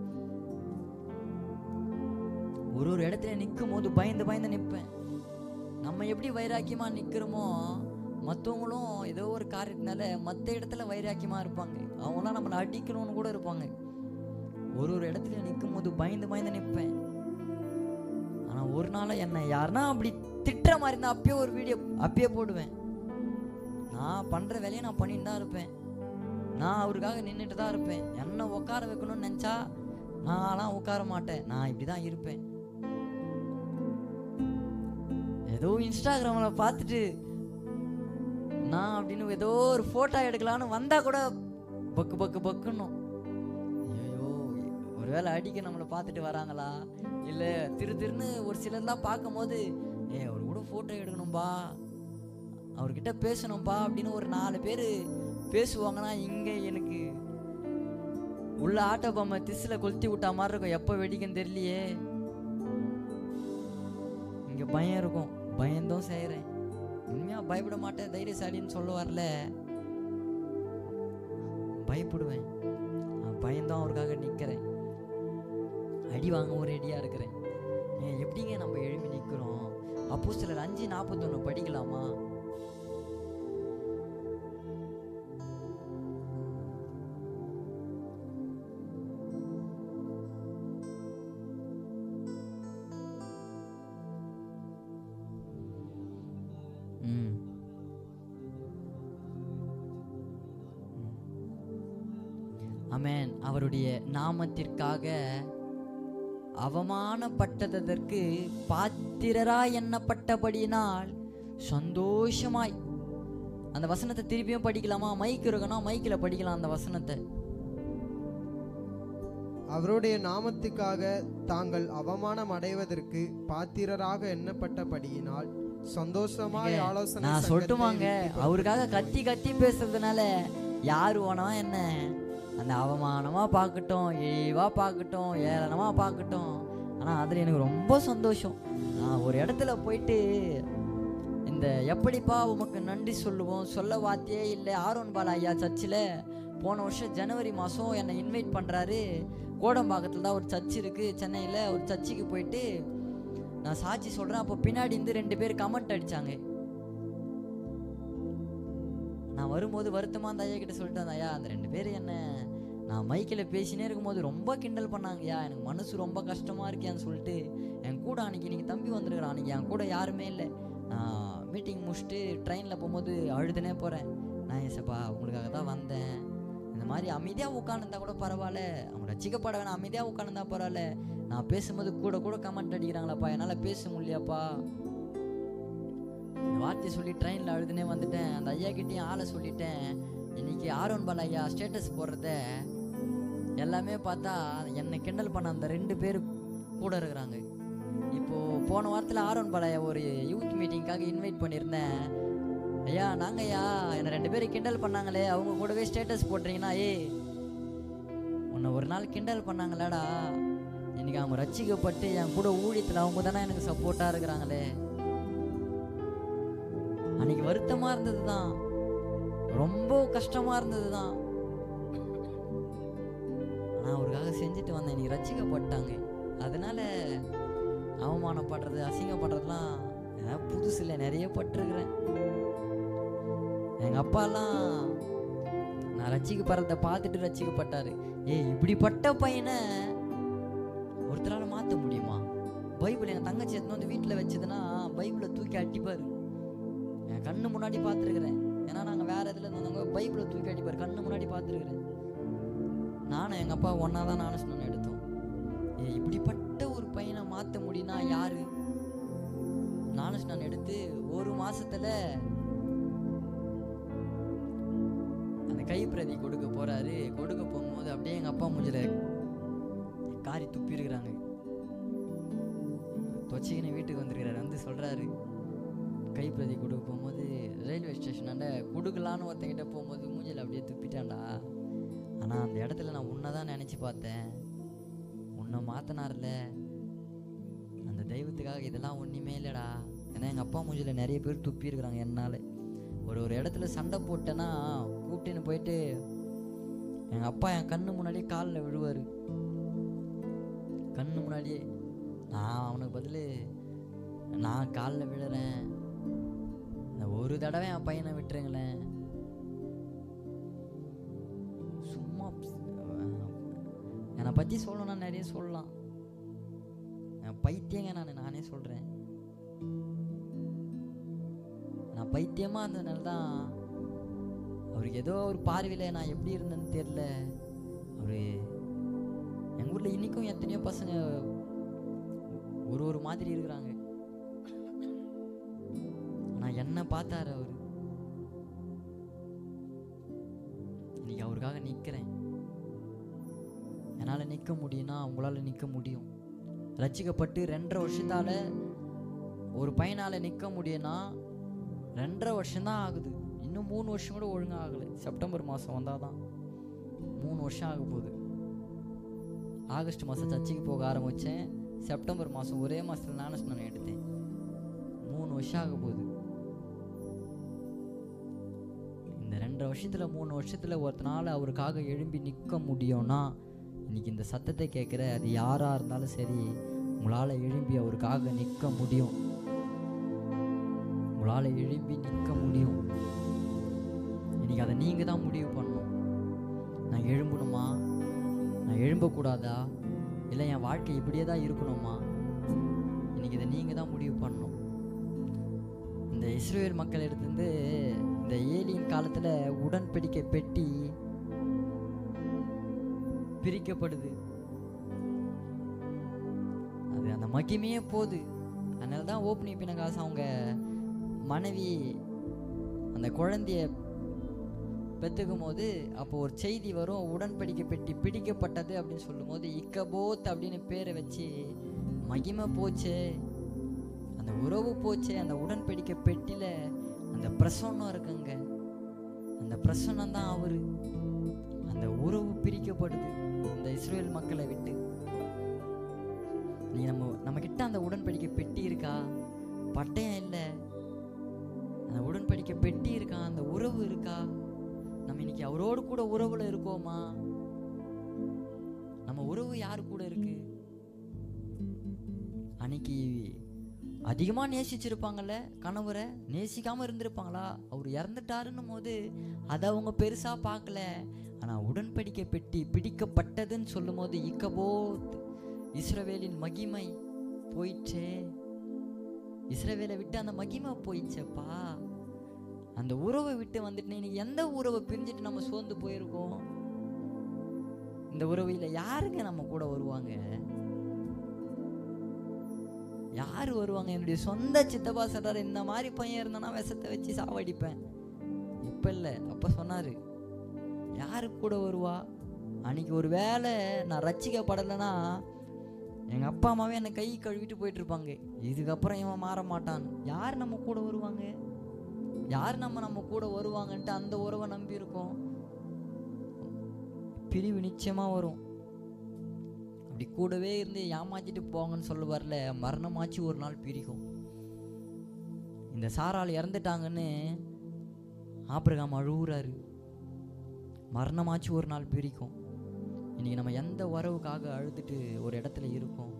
ஒரு இடத்துல நிற்கும் போது பயந்து நிற்பேன். நம்ம எப்படி வைராக்கியமாக நிற்கிறோமோ மற்றவங்களும் ஏதோ ஒரு காரியத்தினால மற்ற இடத்துல வைராக்கியமாக இருப்பாங்க. அவங்களாம் நம்மளை அடிக்கணும்னு கூட இருப்பாங்க. ஒரு இடத்துல நிற்கும் போது பயந்து நிற்பேன். ஆனால் ஒரு நாள் என்னை யாருன்னா அப்படி திட்டுற மாதிரி இருந்தால் அப்பயே ஒரு வீடியோ அப்பயே போடுவேன். நான் பண்ணுற வேலையை நான் பண்ணிட்டு தான் இருப்பேன். நான் அவருக்காக நின்றுட்டு தான் இருப்பேன். என்னை உட்கார வைக்கணும்னு நினச்சா நான்லாம் உட்கார மாட்டேன். நான் இப்படி தான் இருப்பேன். ஏதோ இன்ஸ்டாகிராமில் பார்த்துட்டு நான் அப்படின்னு ஏதோ ஒரு ஃபோட்டோ எடுக்கலான்னு வந்தால் கூட பக்குன்னும். ஐயோ ஒருவேளை அடிக்க நம்மளை பார்த்துட்டு வராங்களா, இல்லை திருன்னு ஒரு சிலர்லாம் பார்க்கும் போது அவர் கூட ஃபோட்டோ எடுக்கணும்பா, அவர்கிட்ட பேசணும்பா அப்படின்னு ஒரு 4 பேர் பேசுவாங்கன்னா இங்கே எனக்கு உள்ள ஆட்டோ பொம்மை திசுல கொளுத்தி விட்டா மாதிரி இருக்கும், எப்போ வெடிக்கும் தெரியலையே. இங்க பயம் இருக்கும், பயந்தும் செய்யறேன். உண்மையா பயப்பட மாட்டேன், தைரியசாலின்னு சொல்ல வரல, பயப்படுவேன். பயந்தும் அவருக்காக நிக்கிறேன், அடி வாங்கவும் ரெடியா இருக்கிறேன். எப்படிங்க நம்ம எழுப்பி நிக்கிறோம்? அப்போஸ்தலர் 5:41 படிக்கலாமா? ஆமென். அவருடைய நாமத்திற்காக அவமானப்பட்டதற்கு பாத்திரராய் எண்ணப்பட்டபடியினால் சந்தோஷமாய். அந்த வசனத்தை திருப்பியும் படிக்கலாமா? மைக் இருக்கணும், மைக்கில் படிக்கலாம் அந்த வசனத்தை. அவருடைய நாமத்துக்காக தாங்கள் அவமானம் அடைவதற்கு பாத்திரராக எண்ணப்பட்டபடியினால் சந்தோஷமாய் ஆலோசனை. நான் சொல்லட்டுமாங்க, அவருக்காக கத்தி கத்தி பேசுறதுனால யாரு வேணா என்ன அந்த அவமானமா பார்க்கட்டும், இழிவா பார்க்கட்டும், ஏளனமா பார்க்கட்டும், ஆனால் அதில் எனக்கு ரொம்ப சந்தோஷம். நான் ஒரு இடத்துல போயிட்டு இந்த எப்படிப்பா உமக்கு நன்றி சொல்லுவோம், சொல்ல வார்த்தையே இல்லை. ஆரோன் பாலா ஐயா சர்ச்சில் போன வருஷம் ஜனவரி மாதம் என்னை இன்வைட் பண்ணுறாரு. கோடம்பாக்கத்தில் தான் ஒரு சர்ச் இருக்குது சென்னையில். ஒரு சர்ச்சுக்கு போயிட்டு நான் சாட்சி சொல்கிறேன். அப்போ பின்னாடி இருந்து 2 பேர் கமெண்ட் அடித்தாங்க. நான் வரும்போது வருத்தமாக அந்த ஐயா கிட்ட சொல்லிட்டு அந்த ஐயா, அந்த 2 பேர் என்ன நான் மைக்கில் பேசினே இருக்கும்போது ரொம்ப கிண்டல் பண்ணாங்கய்யா, எனக்கு மனசு ரொம்ப கஷ்டமாக இருக்கேன்னு சொல்லிட்டு என் கூட அன்றைக்கி தம்பி வந்துருக்குறான். அன்றைக்கி என் கூட யாருமே இல்லை. நான் மீட்டிங் முடிச்சுட்டு ட்ரெயினில் போகும்போது அழுதுனே போகிறேன். நான் ஏசப்பா உங்களுக்காக தான் வந்தேன், இந்த மாதிரி அமைதியாக உட்காந்துருந்தா கூட பரவாயில்ல, அவங்க ரசிக்கப்பட வேணாம், அமைதியாக உட்காந்துருந்தா பரவாயில்ல, நான் பேசும்போது கூட கூட கமெண்ட் அடிக்கிறாங்களாப்பா, என்னால் பேச முடியலையாப்பா. இந்த வார்த்தையை சொல்லி ட்ரெயினில் அழுதுனே வந்துட்டேன். அந்த ஐயா கிட்டேயும் ஆளை சொல்லிட்டேன், இன்னைக்கு ஆரோன் பால் ஐயா ஸ்டேட்டஸ் போடுறத எல்லாமே பார்த்தா என்னை கிண்டல் பண்ண அந்த 2 பேர் கூட இருக்கிறாங்க. இப்போது போன வாரத்தில் ஆரோன் பால் ஐயா ஒரு யூத் மீட்டிங்காக இன்வைட் பண்ணியிருந்தேன். ஐயா நாங்கள் ஐயா என்னை 2 பேர் கிண்டல் பண்ணாங்களே, அவங்க கூடவே ஸ்டேட்டஸ் போடுறீங்கன்னா, உன்னை ஒரு நாள் கிண்டல் பண்ணாங்களாடா, இன்னைக்கு அவங்க ரட்சிக்கப்பட்டு என் கூட ஊழியத்தில் அவங்க தானே எனக்கு சப்போர்ட்டாக இருக்கிறாங்களே. அன்னைக்கு வருத்தமாக இருந்தது தான், ரொம்ப கஷ்டமாக இருந்தது தான். ஆனால் அவருக்காக செஞ்சுட்டு வந்தேன், இன்னைக்கு ரட்சிக்கப்பட்டாங்க. அதனால அவமானப்படுறது, அசிங்கப்படுறதுலாம் ஏதாவது புதுசு இல்லை, நிறைய பட்டிருக்கிறேன். எங்கள் அப்பாலாம் நான் ரட்சிக்கப்படுறத பார்த்துட்டு ரட்சிக்கப்பட்டாரு. இப்படிப்பட்ட பையனை ஒருத்தரால் மாற்ற முடியுமா? பைபிள் எங்கள் தங்கச்சி எடுத்துன்னு வந்து வீட்டில் வச்சதுன்னா பைபிளை தூக்கி அடிப்பார். என் கண்ணு முன்னாடி பார்த்துருக்குறேன். ஏன்னா நாங்கள் வேறு இதில் இருந்தவங்க பைபிளை தூக்கி அடிப்பார், கண்ணு முன்னாடி பார்த்துருக்குறேன். நானும் எங்கள் அப்பா ஒன்றா தான் நானும் எடுத்தோம். இப்படிப்பட்ட ஒரு பையனை மாற்ற முடியும்னா யாரு? நானும் எடுத்து 1 மாசத்துல அந்த கைப்பிரதி கொடுக்க போறாரு. கொடுக்க போகும்போது அப்படியே எங்கள் அப்பா மூஞ்சில காரி துப்பி இருக்கிறாங்க. தொச்சிக்கின்னு வீட்டுக்கு வந்துருக்கிறாரு. வந்து சொல்கிறாரு, கைப்பிரதி கொடுக்க போகும்போது ரயில்வே ஸ்டேஷனாண்ட கொடுக்கலான்னு ஒருத்தங்கிட்ட போகும்போது மூஞ்சில் அப்படியே துப்பிட்டான்டா. ஆனால் அந்த இடத்துல நான் உன்னை தான் நினச்சி பார்த்தேன், உன்னை மாற்றினார்ல அந்த தெய்வத்துக்காக, இதெல்லாம் ஒன்றுமே இல்லைடா. ஏன்னா எங்கள் அப்பா மூஞ்சில் நிறைய பேர் துப்பி இருக்கிறாங்க என்னால். ஒரு இடத்துல சண்டை போட்டேன்னா கூப்பிட்டுன்னு போயிட்டு எங்கள் அப்பா என் கண்ணு முன்னாடியே காலில் விழுவார். கண்ணு முன்னாடியே நான் அவனுக்கு பதில் நான் காலில் விழுறேன், ஒரு தடவை என் பையனை விட்டுருங்களேன். சும்மா என்னை பற்றி சொல்லணும்னா நிறைய சொல்லலாம். என் பைத்தியங்க நானே சொல்கிறேன். நான் பைத்தியமாக இருந்ததுனால தான் அவருக்கு ஏதோ ஒரு பார்வையில் நான் எப்படி இருந்தேன்னு தெரில. அவர் எங்கள் ஊரில் இன்றைக்கும் எத்தனையோ பசங்க ஒரு மாதிரி இருக்கிறாங்க. ஆனால் என்ன பார்த்தாரு அவர். இன்னைக்கு அவருக்காக நிற்கிறேன். என்னால் நிற்க முடியும்னா உங்களால் நிற்க முடியும். ரட்சிக்கப்பட்டு 2.5 வருஷத்தால் ஒரு பையனால் நிற்க முடியும்னா 2.5 வருஷம்தான் ஆகுது. இன்னும் 3 வருஷம் கூட ஒழுங்காக ஆகலை. செப்டம்பர் மாதம் வந்தால் தான் 3 வருஷம் ஆக போகுது. ஆகஸ்ட் மாதம் சர்ச்சுக்கு போக ஆரம்பித்தேன். செப்டம்பர் மாதம் ஒரே மாதத்தில் ஞானஸ்நானம் எடுத்தேன். 3 வருஷம் ஆக போகுது. இந்த 2 வருஷத்தில் 3 வருஷத்தில் ஒருத்தனால அவருக்காக எழும்பி நிற்க முடியும்னா, இன்னைக்கு இந்த சத்தத்தை கேட்குற அது யாராக இருந்தாலும் சரி, உங்களால் எழும்பி அவருக்காக நிற்க முடியும். உங்களால் எழும்பி நிற்க முடியும். இன்னைக்கு அதை நீங்கள் தான் முடிவு பண்ணணும். நான் எழும்பணுமா, நான் எழும்பக்கூடாதா, இல்லை என் வாழ்க்கை இப்படியே தான் இருக்கணுமா? இன்னைக்கு இதை நீங்கள் தான் முடிவு பண்ணணும். இந்த இஸ்ரவேல் மக்கள் எடுத்துருந்து இந்த ஏலியின் காலத்தில் உடன்படிக்கை பெட்டி பிரிக்கப்படுது. அது அந்த மகிமையே போகுது. அதனால தான் ஓப்பனிங் பினகாசு அவங்க மனைவி அந்த குழந்தைய பெற்றுக்கும் போது அப்போ ஒரு செய்தி வரும், உடன்படிக்கை பெட்டி பிடிக்கப்பட்டது அப்படின்னு சொல்லும் போது இக்கபோத் அப்படின்னு பேரை வச்சு மகிமை போச்சே, அந்த உறவு போச்சே. அந்த உடன்படிக்கை பெட்டியில் அந்த பிரசன்னம் இருக்குங்க. அந்த பிரசன்னம் தான் அவரு. அந்த உறவு பிரிக்கப்படுது இந்த இஸ்ரவேல் மக்களை விட்டு. நீ நம்ம கிட்ட அந்த உடன்படிக்கை பெட்டி இருக்கா? பட்டயம் இல்லை, அந்த உடன்படிக்கை பெட்டி இருக்கா? அந்த உறவு இருக்கா? நம்ம இன்னைக்கு அவரோடு கூட உறவுல இருக்கோமா? நம்ம உறவு யாரு கூட இருக்கு? அன்னைக்கு அதிகமா நேசிச்சிருப்பாங்கல்ல கணவரை, நேசிக்காம இருந்திருப்பாங்களா? அவர் இறந்துட்டாருன்னும் போது அதை அவங்க பெருசா பார்க்கல. ஆனா உடன்படிக்கை பெட்டி பிடிக்கப்பட்டதுன்னு சொல்லும் போது இக்கபோத், இஸ்ரவேலின் மகிமை போயிடுச்சே, இஸ்ரவேலை விட்டு அந்த மகிமை போயிடுச்சேப்பா. அந்த உறவை விட்டு வந்துட்டு இன்னைக்கு எந்த உறவை பிரிஞ்சுட்டு நம்ம சோர்ந்து போயிருக்கோம்? இந்த உறவுல யாருங்க நம்ம கூட வருவாங்க? யாரு வருவாங்க? என்னுடைய சொந்த சித்தப்பா சொல்றாரு, இந்த மாதிரி பையன் இருந்தானா விஷத்தை வச்சு சாவடிப்பேன். இப்ப இல்ல, அப்ப சொன்னாரு. யாரு கூட வருவா? அன்னைக்கு ஒரு வேளை நான் ரட்சிக்கப்படலைன்னா எங்க அப்பா அம்மாவே என்னை கை கழுவிட்டு போயிட்டு இருப்பாங்க. இதுக்கப்புறம் இவன் மாற மாட்டான். யார் நம்ம கூட வருவாங்க? யார் நம்ம கூட வருவாங்கன்ட்டு அந்த உறவை நம்பி இருக்கோம். பிரிவு நிச்சயமா வரும். அப்படி கூடவே இருந்து ஏமாத்திட்டு போங்கன்னு சொல்ல வரல, மரணமாச்சு ஒரு நாள் பிரிக்கும். இந்த சாரால் இறந்துட்டாங்கன்னு ஆபிரகாம் அழுகுறாரு. மரணமாச்சு ஒரு நாள் பிரிக்கும். இன்னைக்கு நம்ம எந்த உறவுக்காக அழுதுட்டு ஒரு இடத்துல இருக்கோம்?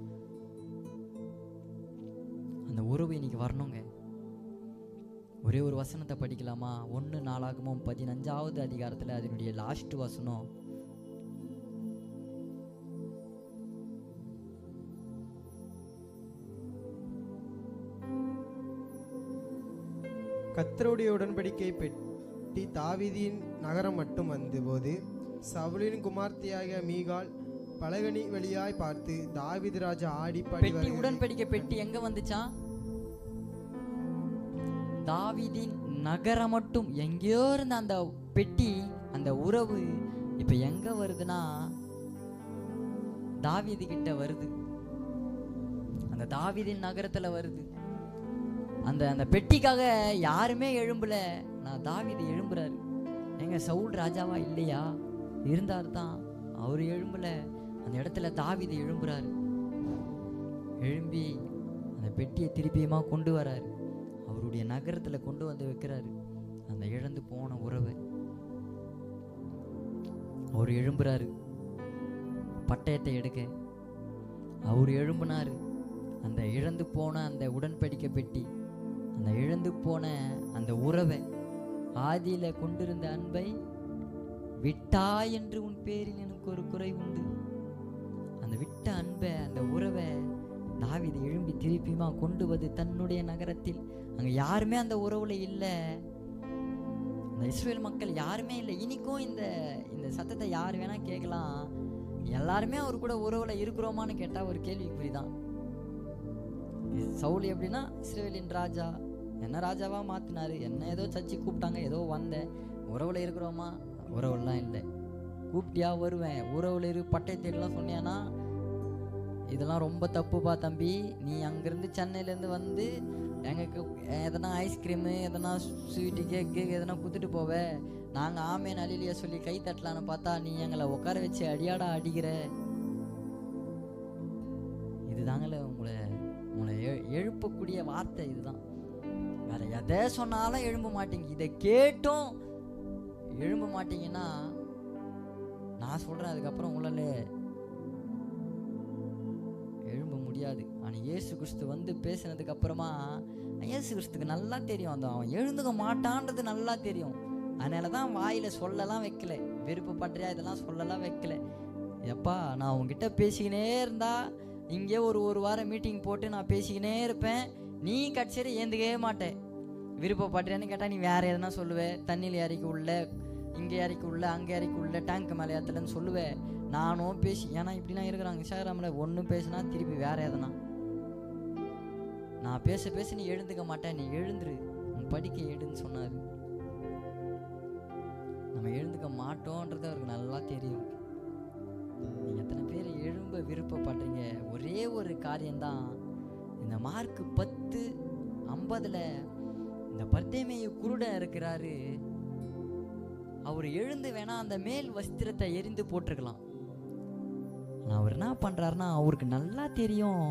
அந்த உறவு இன்னைக்கு வரணுங்க. ஒரே ஒரு வசனத்தை படிக்கலாமா? 1 நாளாகமம் 15வது அதிகாரத்தில் அதனுடைய லாஸ்ட் வசனம். கர்த்தருடைய உடன்படிக்கை பெட்டி தாவீதின் நகரம் மட்டும் வந்தபோது சவுலின் குமார்த்தியாகிய மீகாள் பலகனி வழியாய் பார்த்து தாவீது ராஜா ஆடிப்பாடி பெட்டி, உடன்படிக்கை பெட்டி எங்க வந்துச்சான்? தாவீதின் நகரம் மட்டும். எங்கேயோ இருந்த அந்த பெட்டி, அந்த உறவு இப்ப எங்க வருதுன்னா தாவீது கிட்ட வருது. அந்த தாவீதின் நகரத்துல வருது. அந்த பெட்டிக்காக யாருமே எழும்பல. நான் தாவீது எழும்புறாரு. எங்க சவுல் ராஜாவா இல்லையா? இருந்தார் தான். அவரு எழும்பல. அந்த இடத்துல தாவீது எழும்புறாரு. எழும்பி அந்த பெட்டியை திருப்பியுமா கொண்டு வராரு. அவருடைய நகரத்துல கொண்டு வந்து வைக்கிறாரு. அந்த இழந்து போன உறவை அவர் எழும்புறாரு. பட்டயத்தை எடுக்க அவர் எழும்புனாரு. அந்த இழந்து போன அந்த உடன்படிக்கை பெட்டி, அந்த இழந்து போன அந்த உறவை, ஆதியில கொண்டிருந்த அன்பை விட்டாய் என்று உன் பேரில் எனக்கு ஒரு குறை உண்டு. அந்த விட்ட அன்பை, அந்த உறவை தாவீது எழும்பி திருப்பியுமா கொண்டு வந்து தன்னுடைய நகரத்தில். அங்க யாருமே அந்த உறவுல இல்லை. அந்த இஸ்ரவேல் மக்கள் யாருமே இல்லை. இனிக்கும் இந்த சத்தத்தை யார் வேணா கேட்கலாம். எல்லாருமே அவர் கூட உறவுல இருக்கிறோமான்னு கேட்டா ஒரு கேள்விக்குறிதான். சவுல் எப்படின்னா இஸ்ரவேலின் ராஜா, என்ன ராஜாவா மாத்தினாரு, என்ன ஏதோ சர்ச்சை கூப்பிட்டாங்க, ஏதோ வந்தேன். உறவுல இருக்கிறோமா? உறவுலாம் இல்லை. கூப்பிட்டியா வருவேன். உறவுல இரு பட்டயத்திலாம் சொன்னியானா இதெல்லாம் ரொம்ப தப்புப்பா தம்பி. நீ அங்கிருந்து சென்னையிலேருந்து வந்து எங்களுக்கு எதனா ஐஸ்கிரீமு, எதனா ஸ்வீட்டு, கேக்கு எதனா கொடுத்துட்டு போவ. நாங்கள் ஆமேன் அலிலியா சொல்லி கை தட்டலான்னு பார்த்தா நீ எங்களை உட்கார வச்சு அடியாடா அடிக்கிற. இதுதாங்கல்ல உங்களை எழுப்பக்கூடிய வார்த்தை. இதுதான், வேற எதை சொன்னாலும் எழும்ப மாட்டீங்க. இதை கேட்டும் எழும்ப மாட்டீங்கன்னா நான் சொல்றேன், அதுக்கப்புறம் உங்களால எழும்ப முடியாது. ஆனால் இயேசு கிறிஸ்து வந்து பேசினதுக்கு அப்புறமா இயேசு கிறிஸ்துக்கு நல்லா தெரியும், அந்த அவன் எழுந்துக்க மாட்டான்றது நல்லா தெரியும். அதனால தான் வாயில சொல்லலாம் வைக்கல, விருப்பப்படுறியா இதெல்லாம் சொல்லலாம் வைக்கல. எப்பா நான் உங்ககிட்ட பேசிக்கினே இருந்தா இங்கே ஒரு வாரம் மீட்டிங் போட்டு நான் பேசிக்கினே இருப்பேன், நீ கட்சியரை ஏந்துக்கவே மாட்டேன். விருப்பப்படுறியான்னு கேட்டால் நீ வேற எதுனா சொல்லுவேன், தண்ணியில் இறக்கி உள்ள, இங்கே இறக்கி உள்ள, அங்கே இறக்கி உள்ள, டேங்க் மேலே ஏற்றலன்னு சொல்லுவேன். நானும் பேசி, ஏன்னா இப்படிலாம் இருக்கிறாங்க இன்ஸ்டாகிராமில், ஒன்றும் பேசினா திருப்பி வேற எதனா. நான் பேச நீ எழுந்துக்க மாட்டேன், நீ எழுந்துரு, உன் படிக்க எடுன்னு சொன்னார். நம்ம எழுந்துக்க மாட்டோன்றது அவருக்கு நல்லா தெரியும். நீங்க எத்தனை பேர் எழும்ப விருப்பப்படுறீங்க? ஒரே ஒரு காரியம்தான், இந்த மார்க் 10:50 இந்த பர்தேமேயு குருடன் இருக்கிறாரு, அவர் எழுந்து வேணா அந்த மேல் வஸ்திரத்தை எரிந்து போட்டிருக்கலாம். அவர் என்ன பண்றாருன்னா, அவருக்கு நல்லா தெரியும்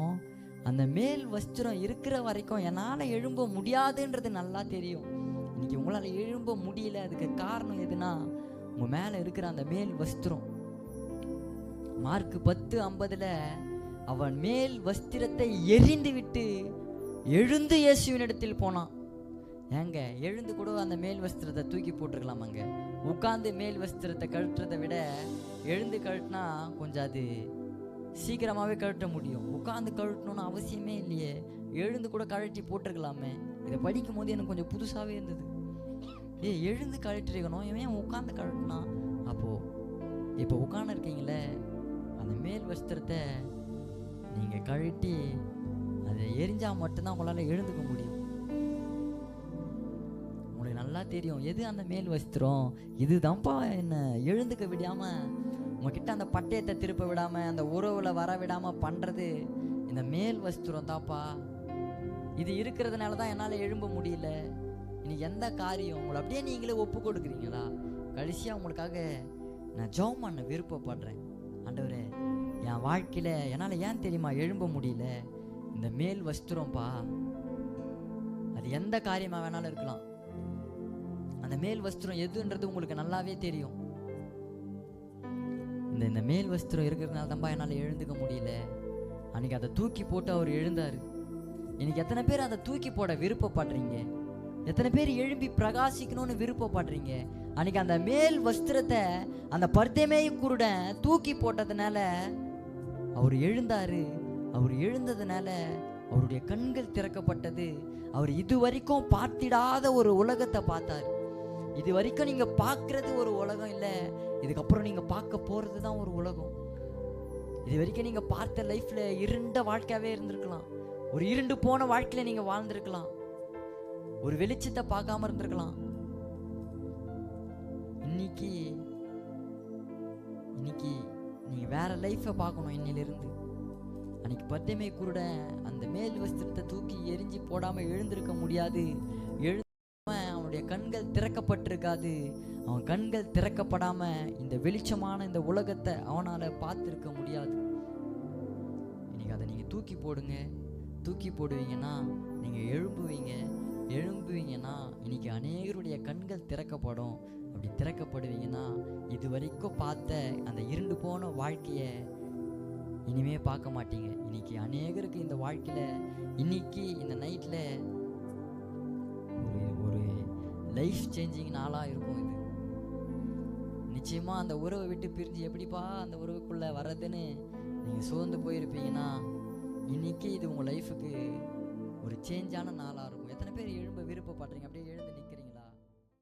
அந்த மேல் வஸ்திரம் இருக்கிற வரைக்கும் என்னால் எழும்ப முடியாதுன்றது நல்லா தெரியும். இன்னைக்கு உங்களால் எழும்ப முடியல, அதுக்கு காரணம் எதுனா உங்கள் மேலே இருக்கிற அந்த மேல் வஸ்திரம். மார்க் 10:50 அவன் மேல் வஸ்திரத்தை எரிந்து விட்டு எழுந்து இயேசுவின் இடத்தில் போனான். ஏங்க எழுந்து கூட அந்த மேல் வஸ்திரத்தை தூக்கி போட்டிருக்கலாமாங்க? உட்காந்து மேல் வஸ்திரத்தை கழட்டுறதை விட எழுந்து கழட்டினா கொஞ்சம் அது சீக்கிரமாகவே கழட்ட முடியும். உட்காந்து கழட்டணும்னு அவசியமே இல்லையே, எழுந்து கூட கழட்டி போட்டிருக்கலாமே. இதை படிக்கும் போது எனக்கு கொஞ்சம் புதுசாகவே இருந்தது. எழுந்து கழட்டிருக்கணும், இவன் உட்காந்து கழட்டினா. அப்போது இப்போ உட்காந்து இருக்கீங்களே, அந்த மேல் வஸ்திரத்தை நீங்கள் கழட்டி அதை எரிஞ்சால் மட்டும்தான் உங்களால் எழுந்துக்க முடியும். உங்களுக்கு நல்லா தெரியும் எது அந்த மேல் வஸ்திரம். இதுதான்ப்பா என்ன எழுந்துக்க விடாமல், உங்ககிட்ட அந்த பட்டயத்தை திருப்ப விடாமல், அந்த உறவில் வர விடாமல் பண்ணுறது இந்த மேல் வஸ்திரம் தான்ப்பா. இது இருக்கிறதுனால தான் என்னால் எழும்ப முடியல. இன்னைக்கு எந்த காரியம் உங்களை அப்படியே நீங்களே ஒப்பு கொடுக்குறீங்களா? கடைசியாக உங்களுக்காக நான் ஜெபம் பண்ண விருப்பப்படுறேன். ஆண்டவரே, என் வாழ்க்கையில் என்னால் ஏன் தெரியுமா எழும்ப முடியல? இந்த மேல் வஸ்திரம்ப்பா. அது எந்த காரியமாக வேணாலும் இருக்கலாம். அந்த மேல் வஸ்திரம் எதுன்றது உங்களுக்கு நல்லாவே தெரியும். இந்த மேல் வஸ்திரம் இருக்கிறதுனால தான்ப்பா என்னால் எழுந்துக்க முடியல. அன்னைக்கு அதை தூக்கி போட்டு அவர் எழுந்தார். இன்னைக்கு எத்தனை பேர் அதை தூக்கி போட விருப்பப்படுறீங்க? எத்தனை பேர் எழும்பி பிரகாசிக்கணும்னு விருப்பப்படுறீங்க? அன்னைக்கு அந்த மேல் வஸ்திரத்தை அந்த பர்தேமேயு குருடன் தூக்கி போட்டதுனால அவர் எழுந்தாரு. அவர் எழுந்ததுனால அவருடைய கண்கள் திறக்கப்பட்டது. அவர் இதுவரைக்கும் பார்த்திடாத ஒரு உலகத்தை பார்த்தார். இது வரைக்கும் நீங்க பார்க்கறது ஒரு உலகம் இல்லை, இதுக்கப்புறம் நீங்க பார்க்க போறது தான் ஒரு உலகம். இது வரைக்கும் நீங்க பார்த்த லைஃப்ல இருண்ட வாழ்க்கையாவே இருந்திருக்கலாம், ஒரு இருண்டு போன வாழ்க்கையில நீங்க வாழ்ந்திருக்கலாம், ஒரு வெளிச்சத்தை பார்க்காம இருந்திருக்கலாம். இன்னைக்கு நீங்க வேற லைஃபை பார்க்கணும் இன்னிலிருந்து. அன்னைக்கு பர்தேமேயு குருடன் அந்த மேல் வஸ்திரத்தை தூக்கி எரிஞ்சு போடாம எழுந்திருக்க முடியாது. அவனுடைய கண்கள் திறக்கப்பட்டிருக்காது. அவன் கண்கள் திறக்கப்படாம இந்த வெளிச்சமான இந்த உலகத்தை அவனால பார்த்திருக்க முடியாது. இன்னைக்கு அதை நீங்க தூக்கி போடுங்க. தூக்கி போடுவீங்கன்னா நீங்க எழும்புவீங்கன்னா இன்னைக்கு அநேகருடைய கண்கள் திறக்கப்படும். அப்படி திறக்கப்படுவீங்கன்னா இது வரைக்கும் பார்த்த அந்த இருண்டு போன வாழ்க்கைய இனிமே பார்க்க மாட்டீங்க. இன்னைக்கு அநேகருக்கு இந்த வாழ்க்கையில இன்னைக்கு இந்த நைட்ல ஒரு லைஃப் சேஞ்சிங் நாளாக இருக்கும். இது நிச்சயமா அந்த உறவை விட்டு பிரிஞ்சு எப்படிப்பா அந்த உறவுக்குள்ள வர்றதுன்னு நீங்கள் சோர்ந்து போயிருப்பீங்கன்னா இன்னைக்கு இது உங்கள் லைஃபுக்கு ஒரு சேஞ்சான நாளாக இருக்கும். எத்தனை பேர் எழும்ப விருப்பப்படுறீங்க? அப்படியே எழுந்து நிற்கிறீங்க.